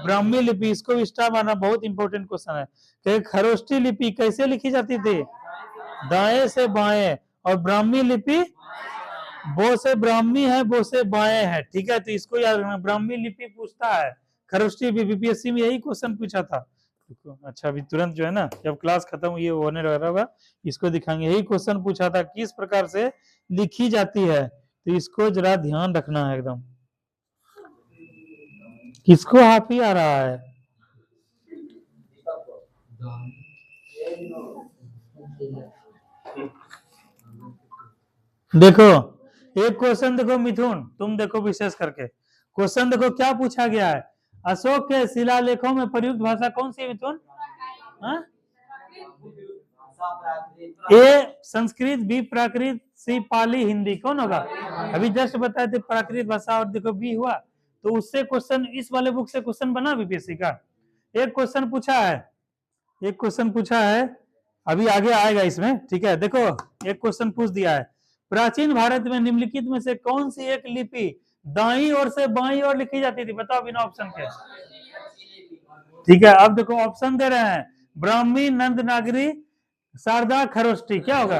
ब्राह्मी लिपि। इसको भी स्टार मारना, बहुत इंपॉर्टेंट क्वेश्चन है। कहेगा खरोष्टी लिपि कैसे लिखी जाती थी? दाएं से बाएं। और ब्राह्मी लिपि बो से ब्राह्मी है, बो से बाएं है, ठीक है। तो इसको याद रखना, ब्राह्मी लिपि पूछता है, खरोष्टी भी बीपीएससी में यही क्वेश्चन पूछा था। अच्छा, अभी तुरंत जो है ना, जब क्लास खत्म ये होने लगा होगा, इसको दिखाएंगे। यही क्वेश्चन पूछा था, किस प्रकार से लिखी जाती है, तो इसको जरा ध्यान रखना है एकदम। किसको हाथ ही आ रहा है? देखो एक क्वेश्चन देखो मिथुन, तुम देखो विशेष करके क्वेश्चन देखो क्या पूछा गया है। अशोक के शिलालेखों में प्रयुक्त भाषा कौन सी है मिथुन? हाँ? ए संस्कृत, बी प्राकृत, सी पाली, हिंदी। कौन होगा? अभी जस्ट बताए थे प्राकृत भाषा, और देखो बी हुआ। तो उससे क्वेश्चन, इस वाले बुक से क्वेश्चन बना बीपीएससी का। एक क्वेश्चन पूछा है, एक क्वेश्चन पूछा है, अभी आगे आएगा इसमें, ठीक है। देखो एक क्वेश्चन पूछ दिया है, प्राचीन भारत में निम्नलिखित में से कौन सी एक लिपि दाईं ओर से बाईं ओर लिखी जाती थी? बताओ बिना ऑप्शन के। ठीक है, अब देखो ऑप्शन दे रहे हैं, ब्राह्मी, नंद नागरी, शारदा, खरोष्टी। क्या होगा?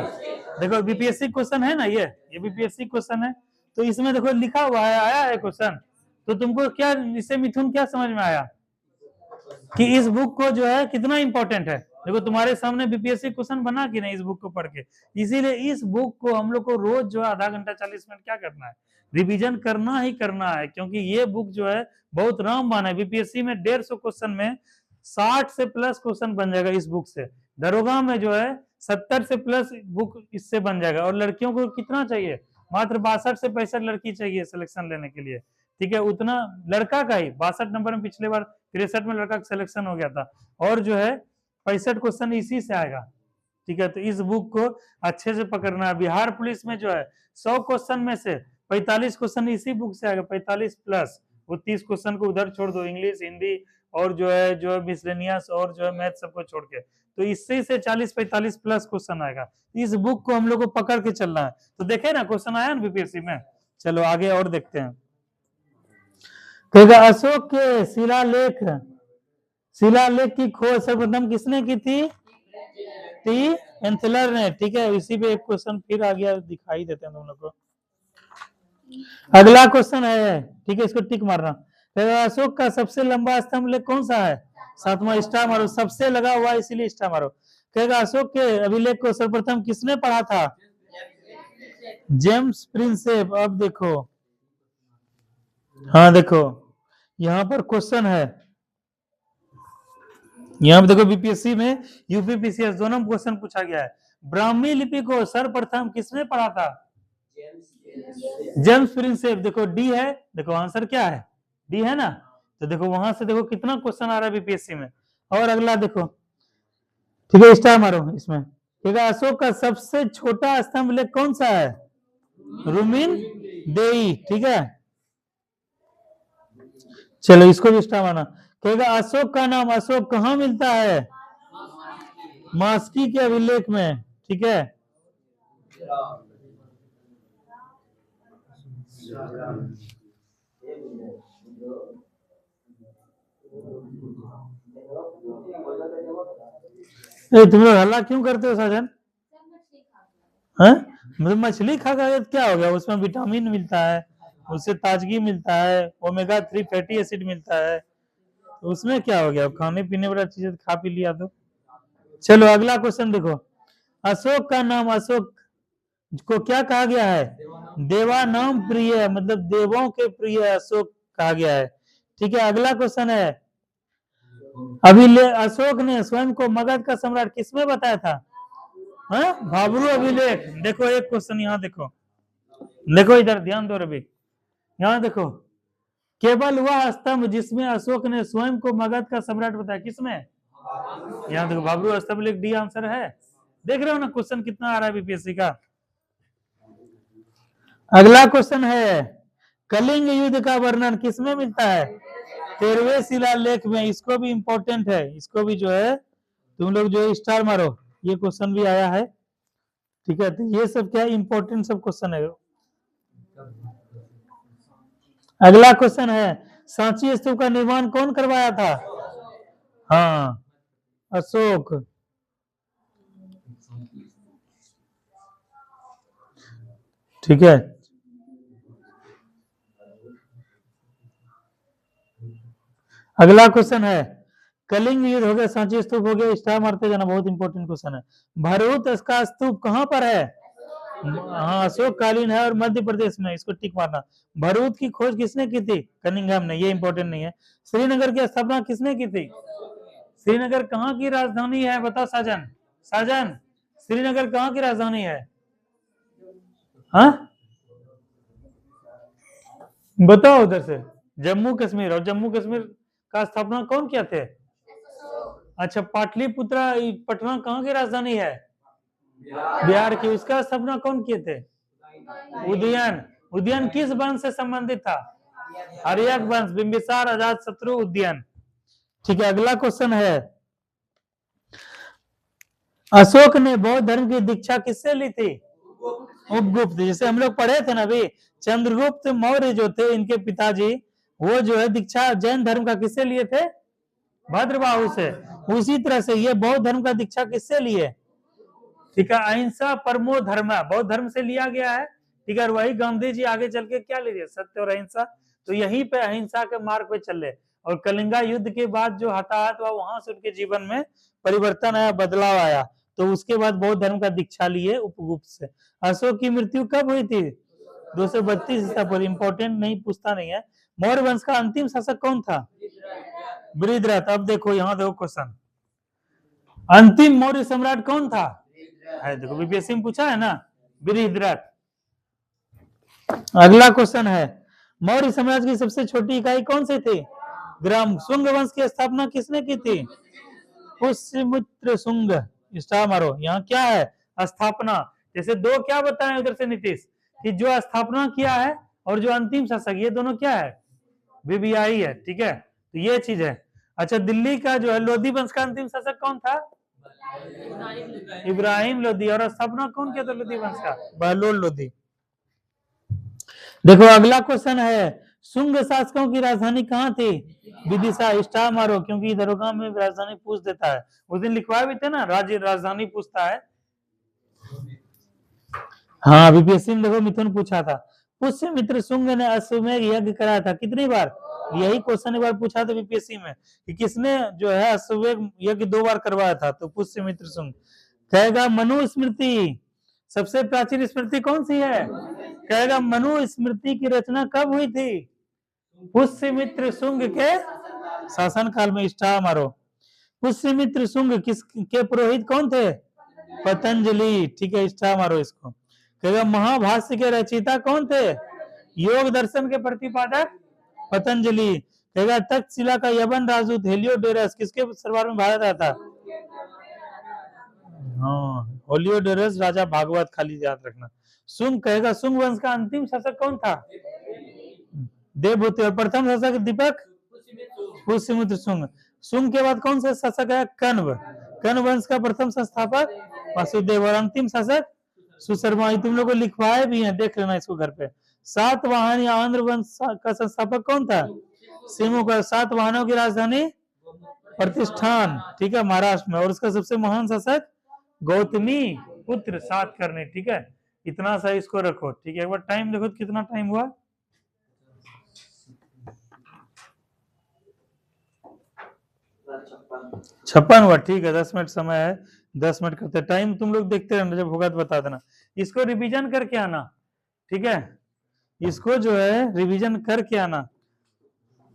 देखो बीपीएससी क्वेश्चन है ना, ये बीपीएससी क्वेश्चन है। तो इसमें देखो लिखा हुआ है, आया है क्वेश्चन। तो तुमको क्या इससे मिथुन क्या समझ में आया कि इस बुक को जो है कितना इंपॉर्टेंट है? देखो तुम्हारे सामने बीपीएससी क्वेश्चन बना कि नहीं इस बुक को पढ़ के। इसीलिए इस बुक को हम लोग को रोज जो है आधा घंटा 40 मिनट क्या करना है, रिवीजन करना ही करना है। क्योंकि ये बुक जो है बहुत रामबाण है। बीपीएससी में 150 क्वेश्चन में 60 से प्लस क्वेश्चन बन जाएगा इस बुक से। दरोगा में जो है 70 से प्लस बुक इससे बन जाएगा। और लड़कियों को कितना चाहिए? मात्र 62 से 65 लड़की चाहिए सिलेक्शन लेने के लिए, ठीक है। उतना लड़का का ही 62 नंबर में, पिछले बार 63 में लड़का का सिलेक्शन हो गया था। और जो है 65 क्वेश्चन इसी से आएगा, ठीक है। तो इस बुक को अच्छे से पकड़ना है। बिहार पुलिस में जो है 100 क्वेश्चन में से 45 क्वेश्चन इसी बुक से आएगा, 45 प्लस। वो 30 क्वेश्चन को उधर छोड़ दो, इंग्लिश, हिंदी और जो है मिसलेनियस और जो है मैथ सबको छोड़ के, तो इससे से 40-45 प्लस क्वेश्चन आएगा। इस बुक को हम लोग को पकड़ के चलना है। तो देखे ना क्वेश्चन आया ना बीपीएससी में। चलो आगे और देखते हैं। कहेगा अशोक के शिलालेख की खोज सर्वप्रथम किसने की थी? टी एंथलर ने, ठीक है। इसी पे एक क्वेश्चन फिर आ गया, दिखाई देते हैं तुम लोग को। अगला क्वेश्चन है, ठीक है, इसको टिक मारना। अशोक का सबसे लंबा स्तंभ लेख कौन सा है? 7वां। स्टार मारो, सबसे लगा हुआ इसीलिए स्टार मारो। कहेगा अशोक के अभिलेख को सर्वप्रथम किसने पढ़ा था? James Prinsep. अब देखो, हाँ देखो यहाँ पर क्वेश्चन है, यहाँ पे देखो बीपीएससी में यूपीपीसीएस दोनों में क्वेश्चन पूछा गया है। ब्राह्मी लिपि को सर्वप्रथम किसने पढ़ा था? James Prinsep. देखो डी है, देखो आंसर क्या है? डी है ना। तो देखो वहां से देखो कितना क्वेश्चन आ रहा है बीपीएससी में। और अगला देखो, ठीक है, स्टार मारो इसमें। ठीक है, अशोक का सबसे छोटा स्तंभ लेख कौन सा है? रुमिन देई, ठीक है। चलो इसको भी स्टार मारना। कहेगा अशोक का नाम अशोक कहाँ मिलता है? मास्की के अभिलेख में, ठीक है। तुम लोग हल्ला क्यों करते हो साजन? हाँ, मतलब मछली खा खा के क्या हो गया? उसमें विटामिन मिलता है, उससे ताजगी मिलता है, ओमेगा 3 फैटी एसिड मिलता है, तो उसमें क्या हो गया? खाने पीने वाला चीज खा पी लिया तो। चलो अगला क्वेश्चन देखो। अशोक का नाम अशोक को क्या कहा गया है? देवानाम प्रिय, मतलब देवों के प्रिय अशोक कहा गया है। ठीक है, अगला क्वेश्चन है, अशोक ने स्वयं को मगध का सम्राट किसमें बताया था? हाँ, भाब्रू अभिलेख। देखो एक क्वेश्चन यहाँ देखो, देखो इधर ध्यान दो रवि, यहाँ देखो, केवल वह स्तंभ जिसमें अशोक ने स्वयं को मगध का सम्राट बताया, किसमें? यहाँ देखो भाब्रू स्तंभ लिख डी आंसर है। देख रहे हो ना क्वेश्चन कितना आ रहा है बीपीएससी का। अगला क्वेश्चन है, कलिंग युद्ध का वर्णन किसमें मिलता है? 13वें शिलालेख में। इसको भी इंपॉर्टेंट है, इसको भी जो है तुम लोग जो स्टार मारो, ये क्वेश्चन भी आया है। ठीक है, तो ये सब क्या इंपॉर्टेंट सब क्वेश्चन है। अगला क्वेश्चन है, सांची स्तूप का निर्माण कौन करवाया था? हाँ, अशोक। ठीक है, अगला क्वेश्चन है, कलिंग युद्ध हो गया, सांची स्तूप हो गया, स्टार मारते जाना, बहुत इंपॉर्टेंट क्वेश्चन है। भरूच का स्तूप कहाँ पर है? हाँ, अशोक कालीन है और मध्य प्रदेश में, इसको टिक मारना। भरूच की खोज किसने की थी? कनिंघम ने, ये इंपॉर्टेंट नहीं है। श्रीनगर की स्थापना किसने की थी? श्रीनगर कहाँ की राजधानी है? बताओ साजन, साजन, श्रीनगर कहाँ की राजधानी है? हाँ बताओ उधर से। जम्मू कश्मीर, और जम्मू कश्मीर का स्थापना कौन किया थे? अच्छा, पाटलिपुत्रा पटना कहाँ की राजधानी है? बिहार की। उसका स्थापना कौन किए थे? उदयन। उदयन किस वंश से संबंधित था? आर्यक वंश, बिंबिसार, अजात शत्रु, उदयन। ठीक है, अगला क्वेश्चन है, अशोक ने बौद्ध धर्म की दीक्षा किससे ली थी? उपगुप्त। जैसे हम लोग पढ़े थे ना अभी, चंद्रगुप्त मौर्य जो थे, इनके पिताजी, वो जो है दीक्षा जैन धर्म का किससे लिए थे? भद्रबाहु से। उसी तरह से ये बौद्ध धर्म का दीक्षा किससे लिए? ठीक है, अहिंसा परमो धर्म, बौद्ध धर्म से लिया गया है। ठीक है, और वही गांधी जी आगे चल के क्या ले रहे? सत्य और अहिंसा। तो यहीं पे अहिंसा के मार्ग पे चले, और कलिंगा युद्ध के बाद जो हताहत हुआ, वहां से उनके जीवन में परिवर्तन आया, बदलाव आया, तो उसके बाद बौद्ध धर्म का दीक्षा लिए उपगुप्त से। अशोक की मृत्यु कब हुई थी? 232 ईसा पूर्व। इंपॉर्टेंट नहीं, पूछता नहीं है। मौर्य वंश का अंतिम शासक कौन था? बृहद्रथ। अब देखो यहाँ देखो क्वेश्चन, अंतिम मौर्य सम्राट कौन था? है, देखो बीपीएससी में पूछा है ना, बृहद्रथ। अगला क्वेश्चन है, मौर्य साम्राज्य की सबसे छोटी इकाई कौन सी थी? ग्राम। शुंग वंश की स्थापना किसने की थी? पुष्यमित्र शुंग। स्टार मारो, यहाँ क्या है? स्थापना। जैसे दो क्या बताएं उधर से नीतीश, कि जो स्थापना किया है और जो अंतिम शासक, ये दोनों क्या है? बीबीआई है। ठीक है, तो ये चीज है। अच्छा, दिल्ली का जो है लोधी वंश का अंतिम शासक कौन था? इब्राहिम लोधी। और स्थापना कौन किया था लोधी वंश का? बहलोल लोधी। देखो अगला क्वेश्चन है, शुंग शासकों की राजधानी कहाँ थी? विदिशा। स्टार मारो, क्योंकि दरोगा में राजधानी पूछ देता है। उस दिन लिखवाए भी थे ना, राज्य राजधानी पूछता है। हाँ, बीपीएससी में देखो मिथुन पूछा था, पुष्यमित्र शुंग ने अश्वमेध यज्ञ कराया था कितनी बार? यही क्वेश्चन एक बार पूछा था बीपीएससी में, कि किसने जो है अश्वमेध यज्ञ 2 बार करवाया था? तो पुष्यमित्र शुंग। कहेगा मनु स्मृति, सबसे प्राचीन स्मृति कौन सी है? कहेगा मनु स्मृति की रचना कब हुई थी? पुष्यमित्र शुंग के शासन काल में। स्टार मारो। पुष्यमित्र शुंग किस के पुरोहित कौन थे? पतंजलि। ठीक है, स्टार मारो इसको। कहेगा महाभाष्य के रचयिता कौन थे? योग दर्शन के प्रतिपादक पतंजलि। कहेगा तक्षशिला का यवन राजदूत हेलियोडोरस किसके दरबार में भारत आया था? हाँ, हेलियोडोरस राजा भागवत, खाली याद रखना। शुंग। कहेगा शुंग वंश का अंतिम शासक कौन था? देवभूति। और प्रथम शासक दीपक पुष्यमित्र शुंग। शुंग के बाद कौन सा शासक है? कण्व। कण्व वंश का प्रथम संस्थापक वासुदेव। और अंतिम शासक सुशर्मा। तुम लोग को लिखवाए भी हैं, देख लेना इसको घर पे। सातवाहन या आंध्र वंश का संस्थापक कौन था? सिमो का 7 वाहनों की राजधानी प्रतिष्ठान, ठीक है, महाराष्ट्र में। और उसका सबसे महान शासक गौतमी पुत्र सातकर्णी, ठीक है। इतना सा इसको रखो, ठीक है। एक बार टाइम देखो कितना टाइम हुआ। 56 हुआ, ठीक है। 10 मिनट समय है, 10 मिनट करते टाइम तुम लोग देखते रहना, जब होगा तो बता देना। इसको रिवीजन करके आना, ठीक है। इसको जो है रिवीजन करके आना।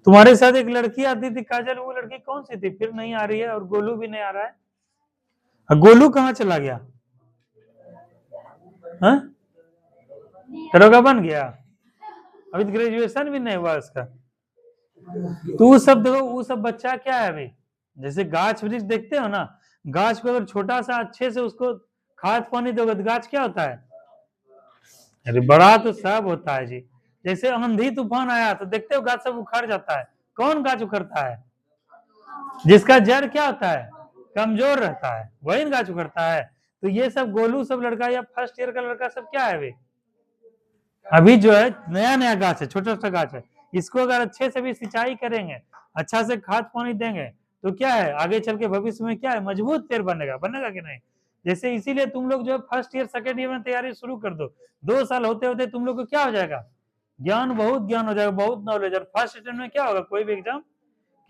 तुम्हारे साथ एक लड़की आती थी काजल, वो लड़की कौन सी थी? फिर नहीं आ रही है, और गोलू भी नहीं आ रहा है। गोलू कहाँ चला गया? हाँ, दरोगा बन गया? अभी तो ग्रेजुएशन भी नहीं हुआ उसका। तो वो सब देखो, वो सब बच्चा क्या है अभी, जैसे गाछ वृक्ष देखते हो ना, गाछ को अगर छोटा सा अच्छे से उसको खाद पानी दोगे तो गाछ क्या होता है? अरे बड़ा तो सब होता है जी। जैसे आंधी तूफान आया तो देखते हो गाछ सब उखड़ जाता है। कौन गाछ उखड़ता है? जिसका जड़ क्या होता है? कमजोर रहता है, वही गाछ उखड़ता है। तो ये सब गोलू सब लड़का या फर्स्ट ईयर का लड़का सब क्या है अभी जो है नया नया गाछ है, छोटा सा गाछ है। इसको अगर अच्छे से भी सिंचाई करेंगे, अच्छा से खाद पानी देंगे तो क्या है, आगे चल के भविष्य में क्या है, मजबूत पेड़ बनेगा। बनेगा कि नहीं? जैसे इसीलिए तुम लोग जो है फर्स्ट ईयर सेकेंड ईयर में तैयारी शुरू कर दो। 2 साल होते होते तुम लोग को क्या हो जाएगा, ज्ञान, बहुत ज्ञान हो जाएगा, बहुत नॉलेज। और फर्स्ट अटेम्प्ट में क्या होगा, कोई भी एग्जाम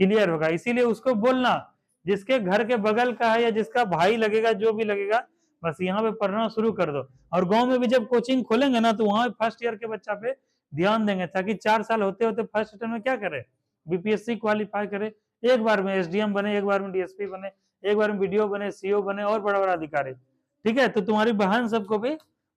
क्लियर होगा। इसीलिए उसको बोलना, जिसके घर के बगल का है या जिसका भाई लगेगा, जो भी लगेगा, बस यहाँ पे पढ़ना शुरू कर दो। और गांव में भी जब कोचिंग खोलेंगे ना, तो वहां फर्स्ट ईयर के बच्चा पे ध्यान देंगे, ताकि 4 साल होते होते फर्स्ट अटेम्प्ट में क्या करे, बीपीएससी क्वालिफाई करे, एक बार में एसडीएम बने, एक बार में डीएसपी बने, एक बार में बीडीओ बने, सीओ बने, और बड़ा बड़ा अधिकारी, ठीक है। तो तुम्हारी बहन सबको भी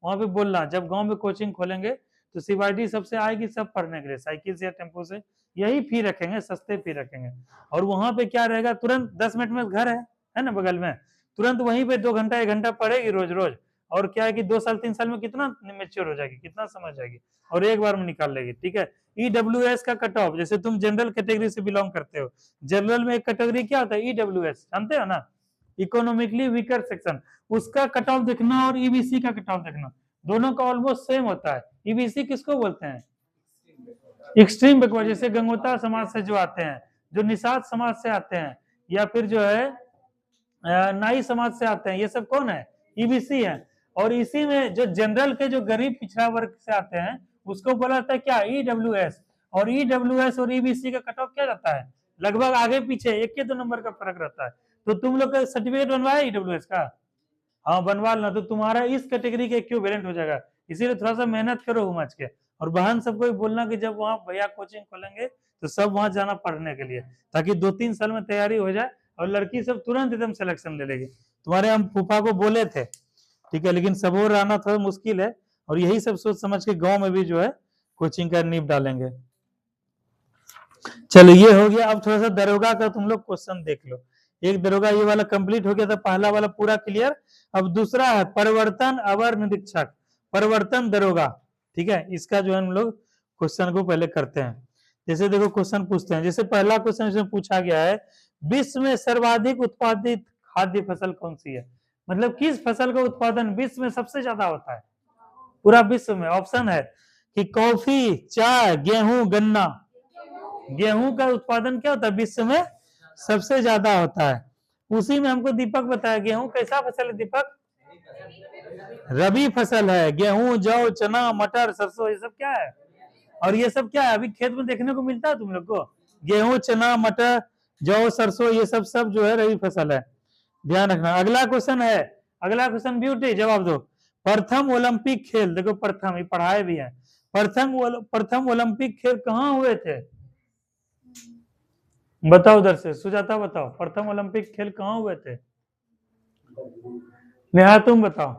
वहां पे बोलना, जब गाँव में कोचिंग खोलेंगे तो सीवाईडी सबसे आएगी सब पढ़ने के लिए, साइकिल से या टेम्पो से, यही फी रखेंगे, सस्ते फी रखेंगे। और वहां पे क्या रहेगा, तुरंत 10 मिनट में घर है ना बगल में, तुरंत वहीं पे 2 घंटा 1 घंटा पढ़ेगी रोज रोज। और क्या है कि 2 साल 3 साल में कितना मेच्योर हो जाएगी, कितना समझ जाएगी, और एक बार में निकाल लेगी, ठीक है। ईडब्ल्यूएस का कट ऑफ, जैसे तुम जनरल कैटेगरी से बिलोंग करते हो, जनरल में एक कैटेगरी क्या होता है, ईडब्ल्यूएस, जानते हो ना, इकोनॉमिकली वीकर सेक्शन, उसका कट ऑफ देखना और ईबीसी का कट ऑफ देखना, दोनों का ऑलमोस्ट सेम होता है। ईबीसी किसको बोलते हैं, एक्सट्रीम बैकवर्ड, जैसे गंगोता समाज से जो आते हैं, जो निषाद समाज से आते हैं, या फिर जो है नाई समाज से आते हैं, ये सब कौन है, ईबीसी है। और इसी में जो जनरल के जो गरीब पिछड़ा वर्ग से आते हैं, उसको बोला जाता है क्या, ईडब्ल्यूएस। और ईडब्ल्यूएस और ईबीसी का कट ऑफ क्या रहता है, लगभग आगे पीछे 1 के 2 नंबर का फर्क रहता है। तो तुम लोग का सर्टिफिकेट बनवाया ईडब्ल्यूएस का, हाँ बनवा लेना, तो तुम्हारा इस कैटेगरी के इक्विवेलेंट हो जाएगा। इसीलिए थोड़ा सा मेहनत करो उमच के। और बहन सबको भी बोलना कि जब वहाँ भैया कोचिंग खोलेंगे तो सब वहां जाना पढ़ने के लिए, ताकि 2-3 साल में तैयारी हो जाए, और लड़की सब तुरंत एकदम सिलेक्शन ले लेगी। तुम्हारे हम फूफा को बोले थे, ठीक है, लेकिन सबोर आना थोड़ा मुश्किल है। और यही सब सोच समझ के गाँव में भी जो है कोचिंग का नींव डालेंगे। चलो ये हो गया। अब थोड़ा सा दरोगा का तुम लोग क्वेश्चन देख लो। एक दरोगा ये वाला कंप्लीट हो गया था, पहला वाला पूरा क्लियर। अब दूसरा है परिवर्तन अवर निरीक्षक, परिवर्तन दरोगा, ठीक है। इसका जो है हम लोग क्वेश्चन को पहले करते हैं। जैसे देखो क्वेश्चन पूछते हैं, जैसे पहला क्वेश्चन इसमें पूछा गया है, विश्व में सर्वाधिक उत्पादित खाद्य फसल कौन सी है, मतलब किस फसल का उत्पादन विश्व में सबसे ज्यादा होता है पूरा विश्व में। ऑप्शन है कि कॉफी, चाय, गेहूं, गन्ना। गेहूं का उत्पादन क्या होता है विश्व में सबसे ज्यादा होता है। उसी में हमको दीपक बताया, गेहूं कैसा फसल है दीपक, रबी फसल है। गेहूं, जौ, चना, मटर, सरसों, ये सब क्या है, और ये सब क्या है अभी खेत में देखने को मिलता है तुम लोग को, गेहूं, चना, मटर, जौ, सरसों, ये सब जो है रबी फसल है, ध्यान रखना। अगला क्वेश्चन है, अगला क्वेश्चन ब्यूटी, जवाब दो। प्रथम ओलंपिक खेल, देखो प्रथम, ये पढ़ाए भी है, प्रथम ओलंपिक खेल कहाँ हुए थे, बताओ उधर से, सुजाता बताओ, प्रथम ओलंपिक खेल कहाँ हुए थे, नेहा तुम बताओ।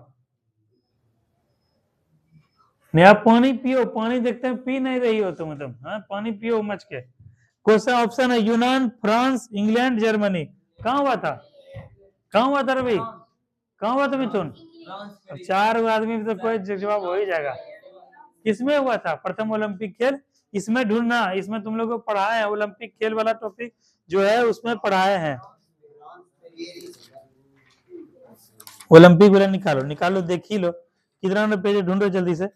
नेहा पानी पियो, पानी देखते हैं पी नहीं रही हो तुम एकदम, हाँ पानी पियो मच के। क्वेश्चन ऑप्शन है यूनान, फ्रांस, इंग्लैंड, जर्मनी। कहाँ हुआ था, कहाँ हुआ था रवि, कहाँ हुआ था मिथुन, 4 आदमी में तो कोई जवाब हो ही जाएगा। किसमें हुआ था प्रथम ओलंपिक खेल, इसमें ढूंढना, इसमें तुम लोग को पढ़ाए हैं ओलंपिक खेल वाला टॉपिक जो है उसमें पढ़ाए हैं। ओलंपिक वाला निकालो, निकालो, देख ही लो कितना पेज ढूंढो जल्दी से,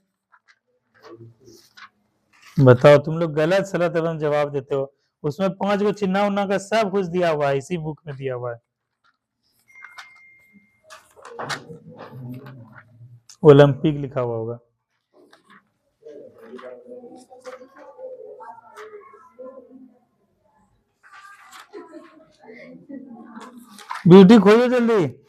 बताओ। तुम लोग गलत सलत एकदम जवाब देते हो। उसमें 5 गो चिन्ह उन्ना का सब कुछ दिया हुआ है, इसी बुक में दिया हुआ है। ओलंपिक लिखा हुआ होगा। ब्यूटी खोलो जल्दी।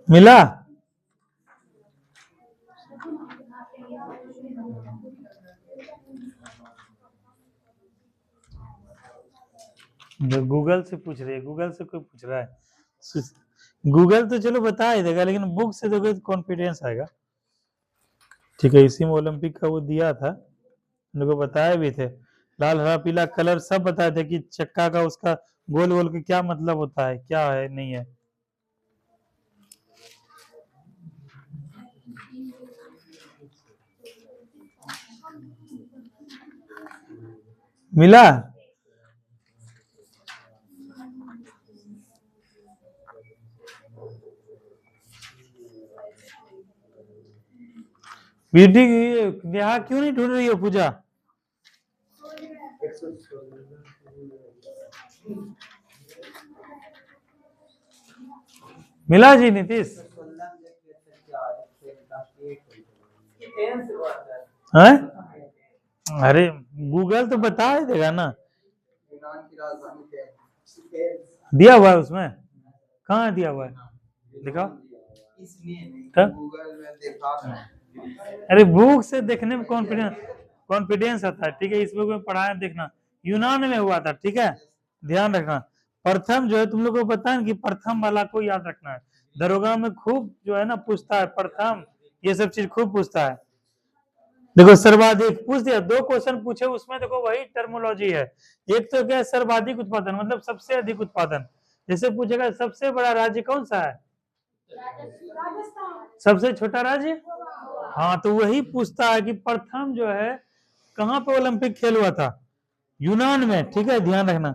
मिला? गूगल से पूछ रही है, गूगल से कोई पूछ रहा है? गूगल तो चलो बता ही देगा, लेकिन बुक से देखो कॉन्फिडेंस आएगा। ठीक है, इसी में ओलंपिक का वो दिया था, लोगों को बताए भी थे, लाल हरा पीला कलर सब बताए थे कि चक्का का उसका गोल गोल के क्या मतलब होता है, क्या है नहीं है। मिला? ब्यूटी यहाँ क्यों नहीं ढूंढ रही हो पूजा? मिला जी नीतीश? हैं? अरे गूगल तो बता ही देगा ना। दिया हुआ है उसमें? कहाँ दिया हुआ है, दिखाओ। अरे बुक से देखने में कॉन्फिडेंस आता है। ठीक है, इस बुक में पढ़ाया, देखना यूनान में हुआ था। ठीक है, ध्यान रखना। प्रथम जो है तुम लोग को पता है कि प्रथम वाला को याद रखना है, दरोगा में खूब जो है ना पूछता है, प्रथम ये सब चीज खूब पूछता है। देखो सर्वाधिक पूछ दिया, 2 क्वेश्चन पूछे उसमें, देखो वही टर्मोलॉजी है। एक तो क्या है, सर्वाधिक उत्पादन मतलब सबसे अधिक उत्पादन। जैसे पूछेगा सबसे बड़ा राज्य कौन सा है, सबसे छोटा राज्य, हाँ तो वही पूछता है कि प्रथम जो है कहाँ पे ओलंपिक खेल हुआ था, यूनान में। ठीक है, ध्यान रखना।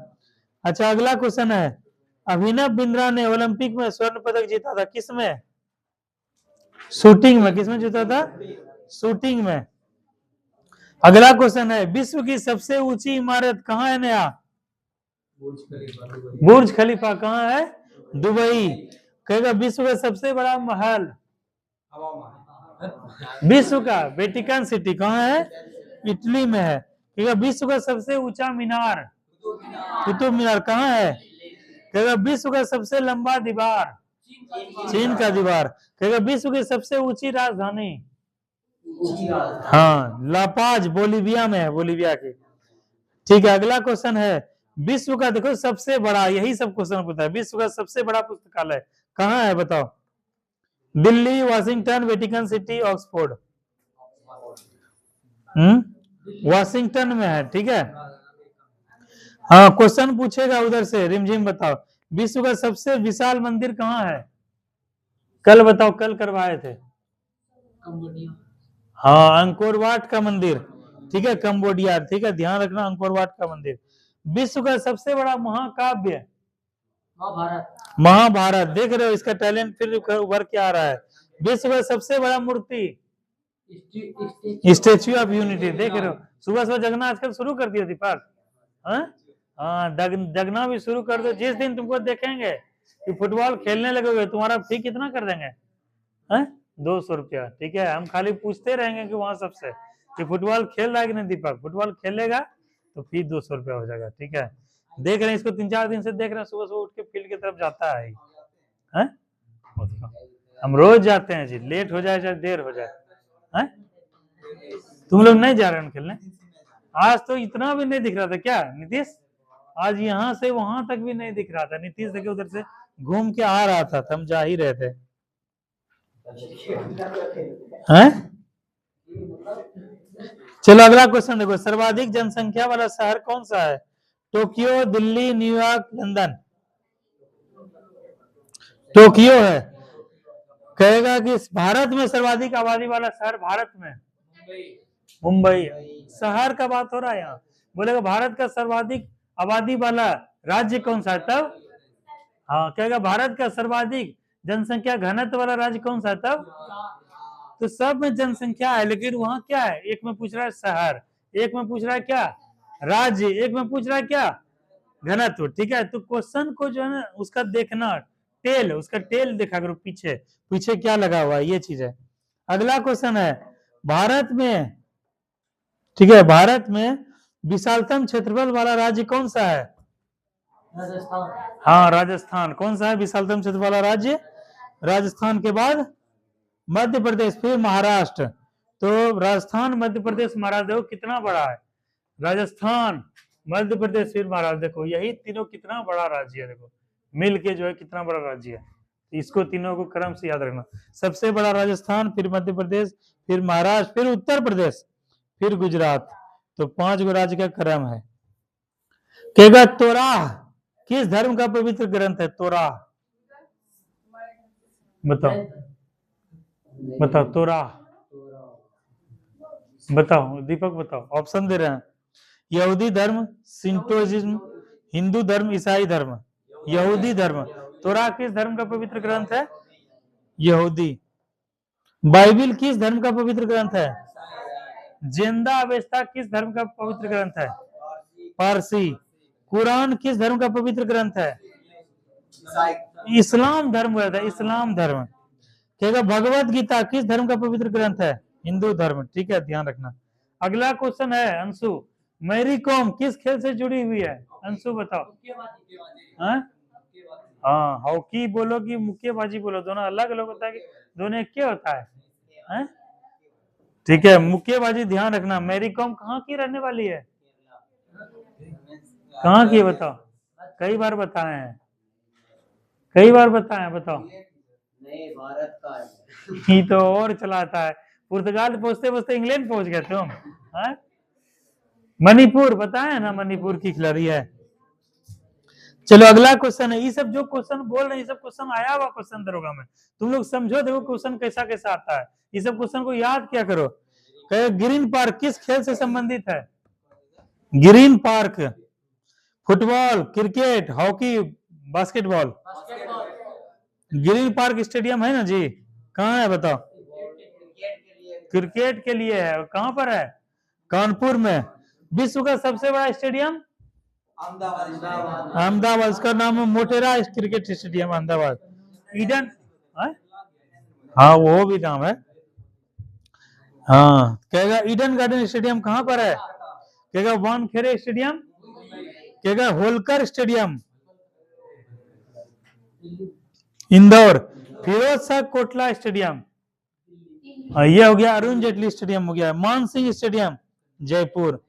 अच्छा अगला क्वेश्चन है, अभिनव बिंद्रा ने ओलंपिक में स्वर्ण पदक जीता था, किसमें? शूटिंग में। किसमें जीता था? शूटिंग में। अगला क्वेश्चन है, विश्व की सबसे ऊंची इमारत कहाँ है नया? बुर्ज खलीफा कहाँ है? दुबई। कहेगा विश्व का सबसे बड़ा महल, विश्व का वेटिकन सिटी कहाँ है? इटली में है। कहेगा विश्व का सबसे ऊंचा मीनार, कुतुब मीनार कहाँ है? कहेगा विश्व का सबसे लंबा दीवार, चीन का दीवार। कहेगा विश्व की सबसे ऊंची राजधानी, हाँ लापाज बोलीविया में है, बोलीविया की। ठीक है, अगला क्वेश्चन है, विश्व का देखो सबसे बड़ा, यही सब क्वेश्चन पूछता है, विश्व का सबसे बड़ा पुस्तकालय कहाँ है बताओ? Delhi, Washington, Vatican city, Oxford. Washington में है। ठीक है, हाँ क्वेश्चन पूछेगा उधर से, रिमझिम बताओ विश्व का सबसे विशाल मंदिर कहाँ है? कल बताओ, कल करवाए थे। हाँ अंकोर वाट का मंदिर। ठीक है, कंबोडिया। ठीक है, ध्यान रखना अंकोर वाट का मंदिर। विश्व का सबसे बड़ा महाकाव्य, महाभारत। देख रहे हो इसका टैलेंट फिर उभर के आ रहा है। विश्व का सबसे बड़ा मूर्ति, स्टेच्यू ऑफ यूनिटी। देख रहे हो, सुबह सुबह जगना आजकल शुरू कर दिया दीपक। हाँ जगना भी शुरू कर दो। जिस दिन तुमको देखेंगे कि फुटबॉल खेलने लगोगे, तुम्हारा फी कितना कर देंगे? 200 रुपया। ठीक है, हम खाली पूछते रहेंगे कि वहां सबसे कि फुटबॉल खेल रहा है कि नहीं दीपक, फुटबॉल खेलेगा तो फी 200 रुपया हो जाएगा। ठीक है, देख रहे हैं इसको, 3-4 दिन से देख रहे हैं, सुबह सुबह उठ के फील्ड की तरफ जाता है। हम रोज जाते हैं जी, लेट हो जाए चाहे देर हो जाए। तुम लोग नहीं जा रहे हैं खेलने? आज तो इतना भी नहीं दिख रहा था क्या नीतीश? आज यहाँ से वहां तक भी नहीं दिख रहा था। नीतीश देखिए उधर से घूम के आ रहा था, हम जा ही रहे थे। चलो अगला क्वेश्चन देखो, सर्वाधिक जनसंख्या वाला शहर कौन सा है? Tokyo, Delhi, New York, London. Tokyo है। कहेगा कि भारत में सर्वाधिक आबादी वाला शहर, भारत में मुंबई। शहर का बात हो रहा है यहाँ, बोलेगा भारत का सर्वाधिक आबादी वाला राज्य कौन सा है तब? हाँ, कहेगा भारत का सर्वाधिक जनसंख्या घनत्व वाला राज्य कौन सा है तब? तो सब में जनसंख्या है, लेकिन वहां क्या है, एक में पूछ रहा है शहर, एक में पूछ रहा है क्या राज्य, एक में पूछ रहा है क्या घनत्व। ठीक है, तो क्वेश्चन को जो है ना उसका देखना टेल, उसका टेल देखा करो, पीछे पीछे क्या लगा हुआ है, ये चीज है। अगला क्वेश्चन है भारत में, ठीक है, भारत में विशालतम क्षेत्रफल वाला राज्य कौन सा है? हाँ, राजस्थान। कौन सा है विशालतम क्षेत्रफल वाला राज्य? राजस्थान के बाद मध्य प्रदेश, फिर महाराष्ट्र। तो राजस्थान, मध्य प्रदेश, महाराष्ट्र, देखो कितना बड़ा है। राजस्थान, मध्य प्रदेश, फिर महाराष्ट्र, देखो यही तीनों कितना बड़ा राज्य है, देखो मिल के जो है कितना बड़ा राज्य है। इसको तीनों को क्रम से याद रखना, सबसे बड़ा राजस्थान, फिर मध्य प्रदेश, फिर महाराष्ट्र, फिर उत्तर प्रदेश, फिर गुजरात। तो 5 गो राज्य का क्रम है। कहेगा तोराह किस धर्म का पवित्र ग्रंथ है? तोराह बताओ, बताओ तोराह बताओ, दीपक बताओ, ऑप्शन दे रहे हैं। यहूदी धर्म, सिंटोइज्म, हिंदू धर्म, ईसाई धर्म। यहूदी धर्म। तोराह किस धर्म का पवित्र ग्रंथ है? यहूदी। बाइबिल किस धर्म का पवित्र ग्रंथ है? जिंदा अवेस्ता किस धर्म का पवित्र ग्रंथ है? पारसी। कुरान किस धर्म का पवित्र ग्रंथ है? इस्लाम धर्म है, इस्लाम धर्म। कहेगा भगवत गीता किस धर्म का पवित्र ग्रंथ है? हिंदू धर्म। ठीक है, ध्यान रखना। अगला क्वेश्चन है अंशु, मैरी कॉम किस खेल से जुड़ी हुई है? अंशु बताओ। हाँ, हॉकी बोलो कि मुक्केबाजी बोलो, दोनों अलग अलग होता है कि दोनों एक क्या होता है? ठीक है, मुक्केबाजी ध्यान रखना। मैरी कॉम कहाँ की रहने वाली है? कहाँ की है बताओ? कई बार बताए हैं, कई बार बताए हैं, बताओ। नहीं, भारत का है। ही तो और चलाता है, पुर्तगाल पहुंचते पहुंचते इंग्लैंड पहुंच गए तुम। मणिपुर बताए ना, मणिपुर की खिलाड़ी है। चलो अगला क्वेश्चन है, ये सब जो क्वेश्चन बोल रहे हैं ये सब क्वेश्चन आया हुआ क्वेश्चन दरोगा में, तुम लोग समझो, देखो क्वेश्चन कैसा कैसा आता है, ये सब क्वेश्चन को याद क्या करो। ग्रीन पार्क किस खेल से संबंधित है? Green park football, cricket, hockey, basketball. Green park stadium है ना जी, कहाँ है बताओ? क्रिकेट के लिए है। कहाँ पर है? कानपुर में। विश्व का सबसे बड़ा स्टेडियम? अहमदाबाद। उसका नाम है Motera cricket stadium, Ahmedabad. Eden, हाँ वो भी नाम है। हाँ, कहेगा ईडन गार्डन स्टेडियम कहाँ पर है? कहेगा वानखेड़े स्टेडियम, कहेगा होलकर स्टेडियम इंदौर, फिरोज शाह कोटला स्टेडियम, ये हो गया अरुण जेटली स्टेडियम हो गया, मान सिंह स्टेडियम जयपुर।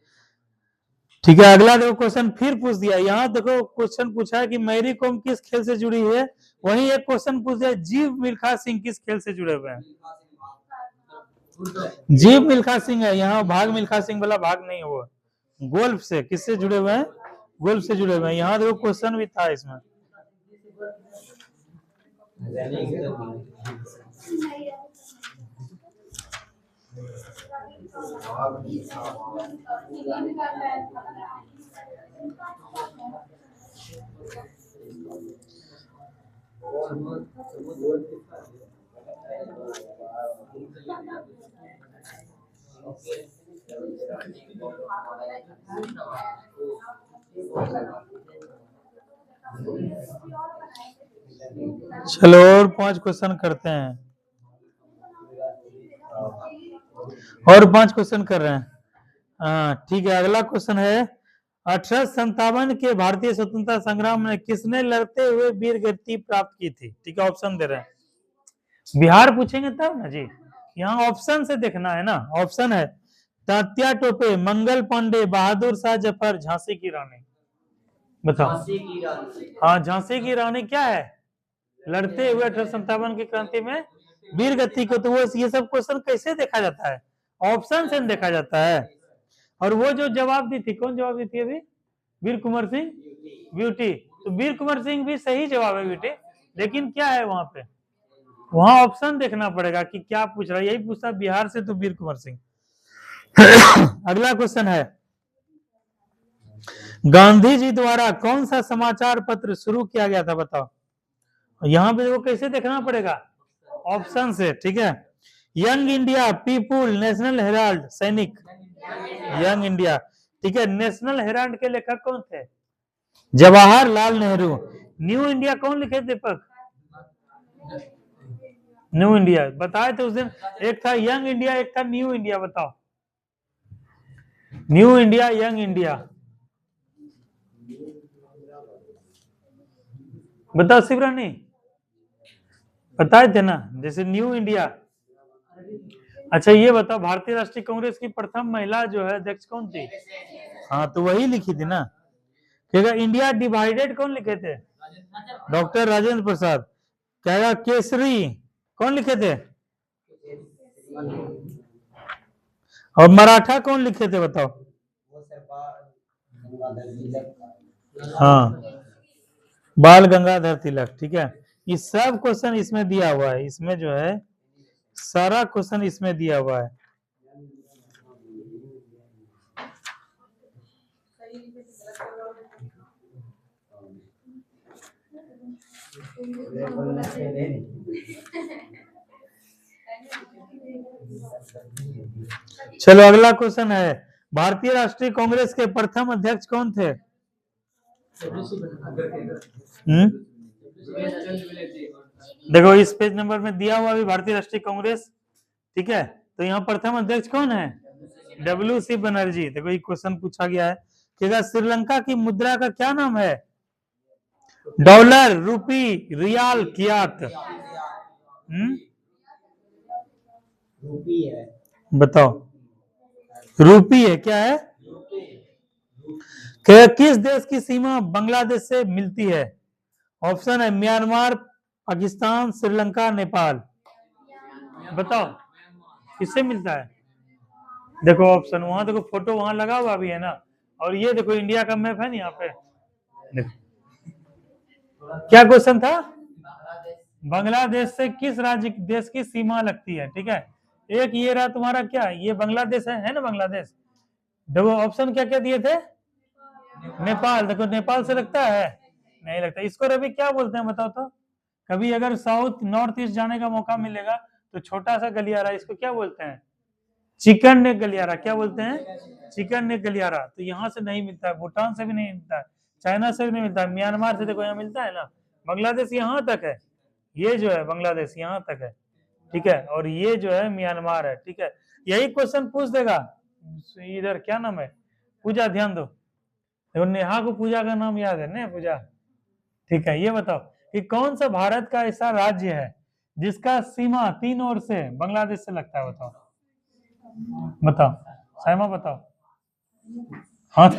ठीक है, अगला देखो क्वेश्चन फिर पूछ दिया, यहाँ देखो क्वेश्चन पूछा है कि मैरी कॉम किस खेल से जुड़ी है, वहीं एक क्वेश्चन पूछ दिया जीव मिल्खा सिंह किस खेल से जुड़े हुए हैं? जीव मिल्खा सिंह है, यहाँ भाग मिल्खा सिंह वाला भाग नहीं है, वो गोल्फ से, किससे जुड़े हुए हैं? गोल्फ से जुड़े हुए हैं। यहाँ देखो क्वेश्चन भी था इसमें। चलो और 5 क्वेश्चन करते हैं, और 5 क्वेश्चन कर रहे हैं। हाँ ठीक है, अगला क्वेश्चन है 1857 के भारतीय स्वतंत्रता संग्राम में किसने लड़ते हुए वीर गति प्राप्त की थी? ठीक है, ऑप्शन दे रहे हैं, बिहार पूछेंगे तब ना जी, यहाँ ऑप्शन से देखना है ना। ऑप्शन है तात्या टोपे, मंगल पांडे, बहादुर शाह जफर, झांसी की रानी। बताओ। हाँ, झांसी की रानी क्या है? लड़ते हुए 1857 की क्रांति में वीर गति को। तो वो ये सब क्वेश्चन कैसे देखा जाता है? ऑप्शन से देखा जाता है। और वो जो जवाब दी थी, कौन जवाब दी थी अभी? वीर कुंवर सिंह ब्यूटी। तो वीर कुंवर सिंह भी सही जवाब है ब्यूटी, लेकिन क्या है वहां पे, वहां ऑप्शन देखना पड़ेगा कि क्या पूछ रहा है। यही पूछता बिहार से तो वीर कुंवर सिंह। अगला क्वेश्चन है गांधी जी द्वारा कौन सा समाचार पत्र शुरू किया गया था, बताओ। यहाँ पे वो कैसे देखना पड़ेगा, ऑप्शन से, ठीक है। Young India, people, national Herald, सैनिक। यंग इंडिया, ठीक है। नेशनल हेराल्ड के लेखक कौन थे, जवाहरलाल नेहरू। न्यू इंडिया कौन लिखे थे, दीपक? न्यू इंडिया बताए थे उस दिन, एक था यंग इंडिया, एक था न्यू इंडिया, बताओ। न्यू इंडिया, यंग इंडिया, बताओ शिवरानी, बताए थे ना, जैसे न्यू इंडिया। अच्छा ये बताओ, भारतीय राष्ट्रीय कांग्रेस की प्रथम महिला जो है अध्यक्ष कौन थी? हाँ तो वही लिखी थी ना। कहेगा इंडिया डिवाइडेड कौन लिखे थे, डॉक्टर राजेंद्र प्रसाद। कहेगा केसरी कौन लिखे थे, और मराठा कौन लिखे थे, बताओ। हाँ बाल गंगाधर तिलक, ठीक है। ये सब क्वेश्चन इसमें दिया हुआ है, इसमें जो है सारा क्वेश्चन इसमें दिया हुआ है। चलो अगला क्वेश्चन है, भारतीय राष्ट्रीय कांग्रेस के प्रथम अध्यक्ष कौन थे? देखो इस पेज नंबर में दिया हुआ भी भारतीय राष्ट्रीय कांग्रेस, ठीक है। तो यहाँ प्रथम अध्यक्ष कौन है, WC बनर्जी। देखो ये क्वेश्चन पूछा गया है कि श्रीलंका की मुद्रा का क्या नाम है, डॉलर, रूपी, रियाल, कियात। रूपी है, बताओ। रूपी है, क्या है? किस देश की सीमा बांग्लादेश से मिलती है? ऑप्शन है म्यांमार, पाकिस्तान, श्रीलंका, नेपाल। बताओ किससे मिलता है? देखो ऑप्शन, वहां देखो फोटो वहां लगा हुआ भी है ना, और ये देखो इंडिया का मैप है ना यहाँ पे। क्या क्वेश्चन था, बांग्लादेश से किस राज्य देश की सीमा लगती है, ठीक है। एक ये रहा तुम्हारा, क्या ये बांग्लादेश है ना बांग्लादेश। देखो ऑप्शन क्या क्या दिए थे, नेपाल। देखो नेपाल से लगता है, नहीं लगता। इसको रवि क्या बोलते हैं बताओ तो। कभी अगर साउथ नॉर्थ ईस्ट जाने का मौका मिलेगा तो छोटा सा गलियारा, इसको क्या बोलते हैं, चिकन नेक गलियारा। क्या बोलते हैं, चिकन नेक गलियारा। तो यहाँ से नहीं मिलता है, भूटान से भी नहीं मिलता है, चाइना से भी नहीं मिलता है, म्यांमार से देखो यहाँ मिलता है ना। बांग्लादेश यहाँ तक है, ये जो है बांग्लादेश यहाँ तक है, ठीक है। और ये जो है म्यांमार है, ठीक है। यही क्वेश्चन पूछ देगा इधर, क्या नाम है, पूजा, ध्यान दो। देखो नेहा को पूजा का नाम याद है ना, पूजा, ठीक है। ये बताओ कि कौन सा भारत का ऐसा राज्य है जिसका सीमा 3 ओर से बांग्लादेश से लगता है, बताओ। बताओ साइमा, बताओ। हाँ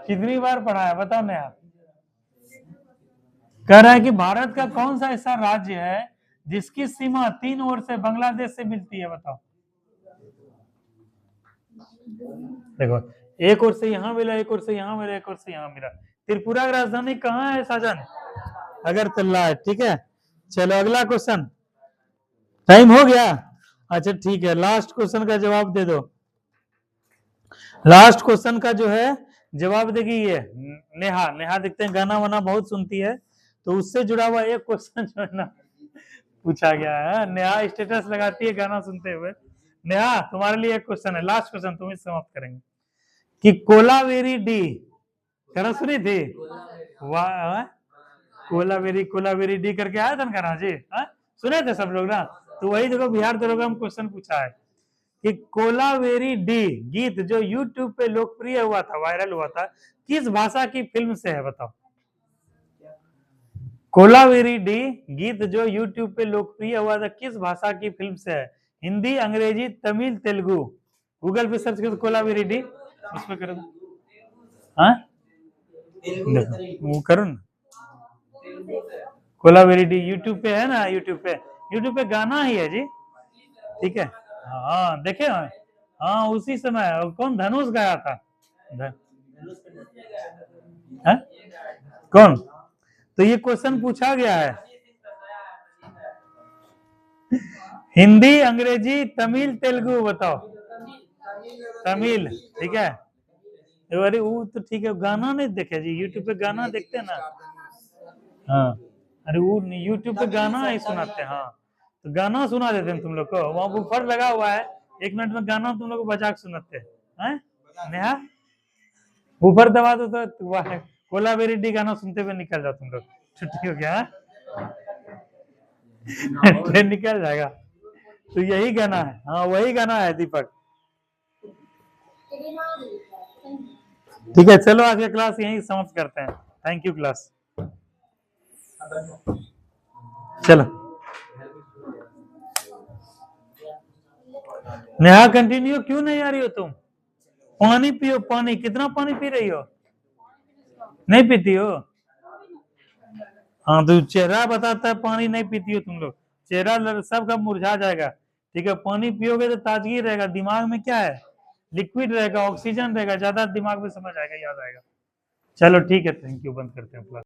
कितनी बार पढ़ा है, बताओ नेहा। कह रहा है कि भारत का कौन सा ऐसा राज्य है जिसकी सीमा 3 ओर से बांग्लादेश से मिलती है, बताओ। देखो एक ओर से यहाँ मिला, एक ओर से यहाँ मिला, एक ओर से यहाँ मिला। त्रिपुरा की राजधानी कहाँ है साजन, अगरतला है, ठीक है। चलो अगला क्वेश्चन, टाइम हो गया, अच्छा ठीक है। लास्ट क्वेश्चन का जवाब दे दो। लास्ट क्वेश्चन का जो है जवाब देगी ये नेहा। नेहा देखते हैं गाना वाना बहुत सुनती है, तो उससे जुड़ा हुआ एक क्वेश्चन जो है ना पूछा गया है। नेहा स्टेटस लगाती है गाना सुनते हुए। नेहा तुम्हारे लिए एक क्वेश्चन है, लास्ट क्वेश्चन, तुम समाप्त करेंगे कि कोलावेरी डी, करा सुनी थी, वाह, कोलावेरी डी करके आया था ना जी, सुने थे सब लोग ना। तो वही देखो बिहार दरोगा में क्वेश्चन पूछा है कि कोलावेरी डी गीत जो यूट्यूब पे लोकप्रिय हुआ था, वायरल हुआ था, किस भाषा की फिल्म से है, बताओ। कोलावेरी डी गीत जो यूट्यूब पे लोकप्रिय हुआ था, किस भाषा की फिल्म से है? हिंदी, अंग्रेजी, तमिल, तेलुगु। गूगल पे सर्च करो कोलावेरी डी, उसमें करो। हाँ वो करो ना, कोलावेरी डी यूट्यूब पे है ना, यूट्यूब पे गाना ही है जी, ठीक है। हाँ देखे, हाँ उसी समय कौन धनुष गाया था, है? कौन? तो ये क्वेश्चन पूछा गया है, हिंदी, अंग्रेजी, तमिल, तेलुगु, बताओ। तमिल, ठीक है। अरे वो तो ठीक है, गाना नहीं देखे जी, यूट्यूब पे गाना देखते हैं ना। हाँ, अरे वो यूट्यूब पे गाना ही सुनाते हैं। हाँ, तो गाना सुना देते हैं तुम लोग को, वहाँ बूफर लगा हुआ है, 1 मिनट में गाना तुम लोग को बजा के सुनाते हैं। नेहा, बूफर दबा दो तो कोलाबेरी डी गाना सुनते हुए निकल जाओ तुम लोग, छुट्टी हो गया। ट्रेन निकल जाएगा। तो यही गाना है, हाँ वही गाना है दीपक। ठीक है, चलो आज का क्लास यहीं समाप्त करते हैं। थैंक यू क्लास, चलो। नेहा कंटिन्यू क्यों नहीं आ रही हो तुम? पानी पियो, पानी। कितना पानी पी रही हो? नहीं पीती हो? हाँ, तो चेहरा बताता है पानी नहीं पीती हो तुम लोग। चेहरा सबका मुरझा जाएगा। ठीक है, पानी पियोगे तो ताजगी रहेगा, दिमाग में क्या है, लिक्विड रहेगा, ऑक्सीजन रहेगा, ज्यादा दिमाग में समझ आएगा, याद आएगा। चलो ठीक है, थैंक यू, बंद करते हैं क्लास।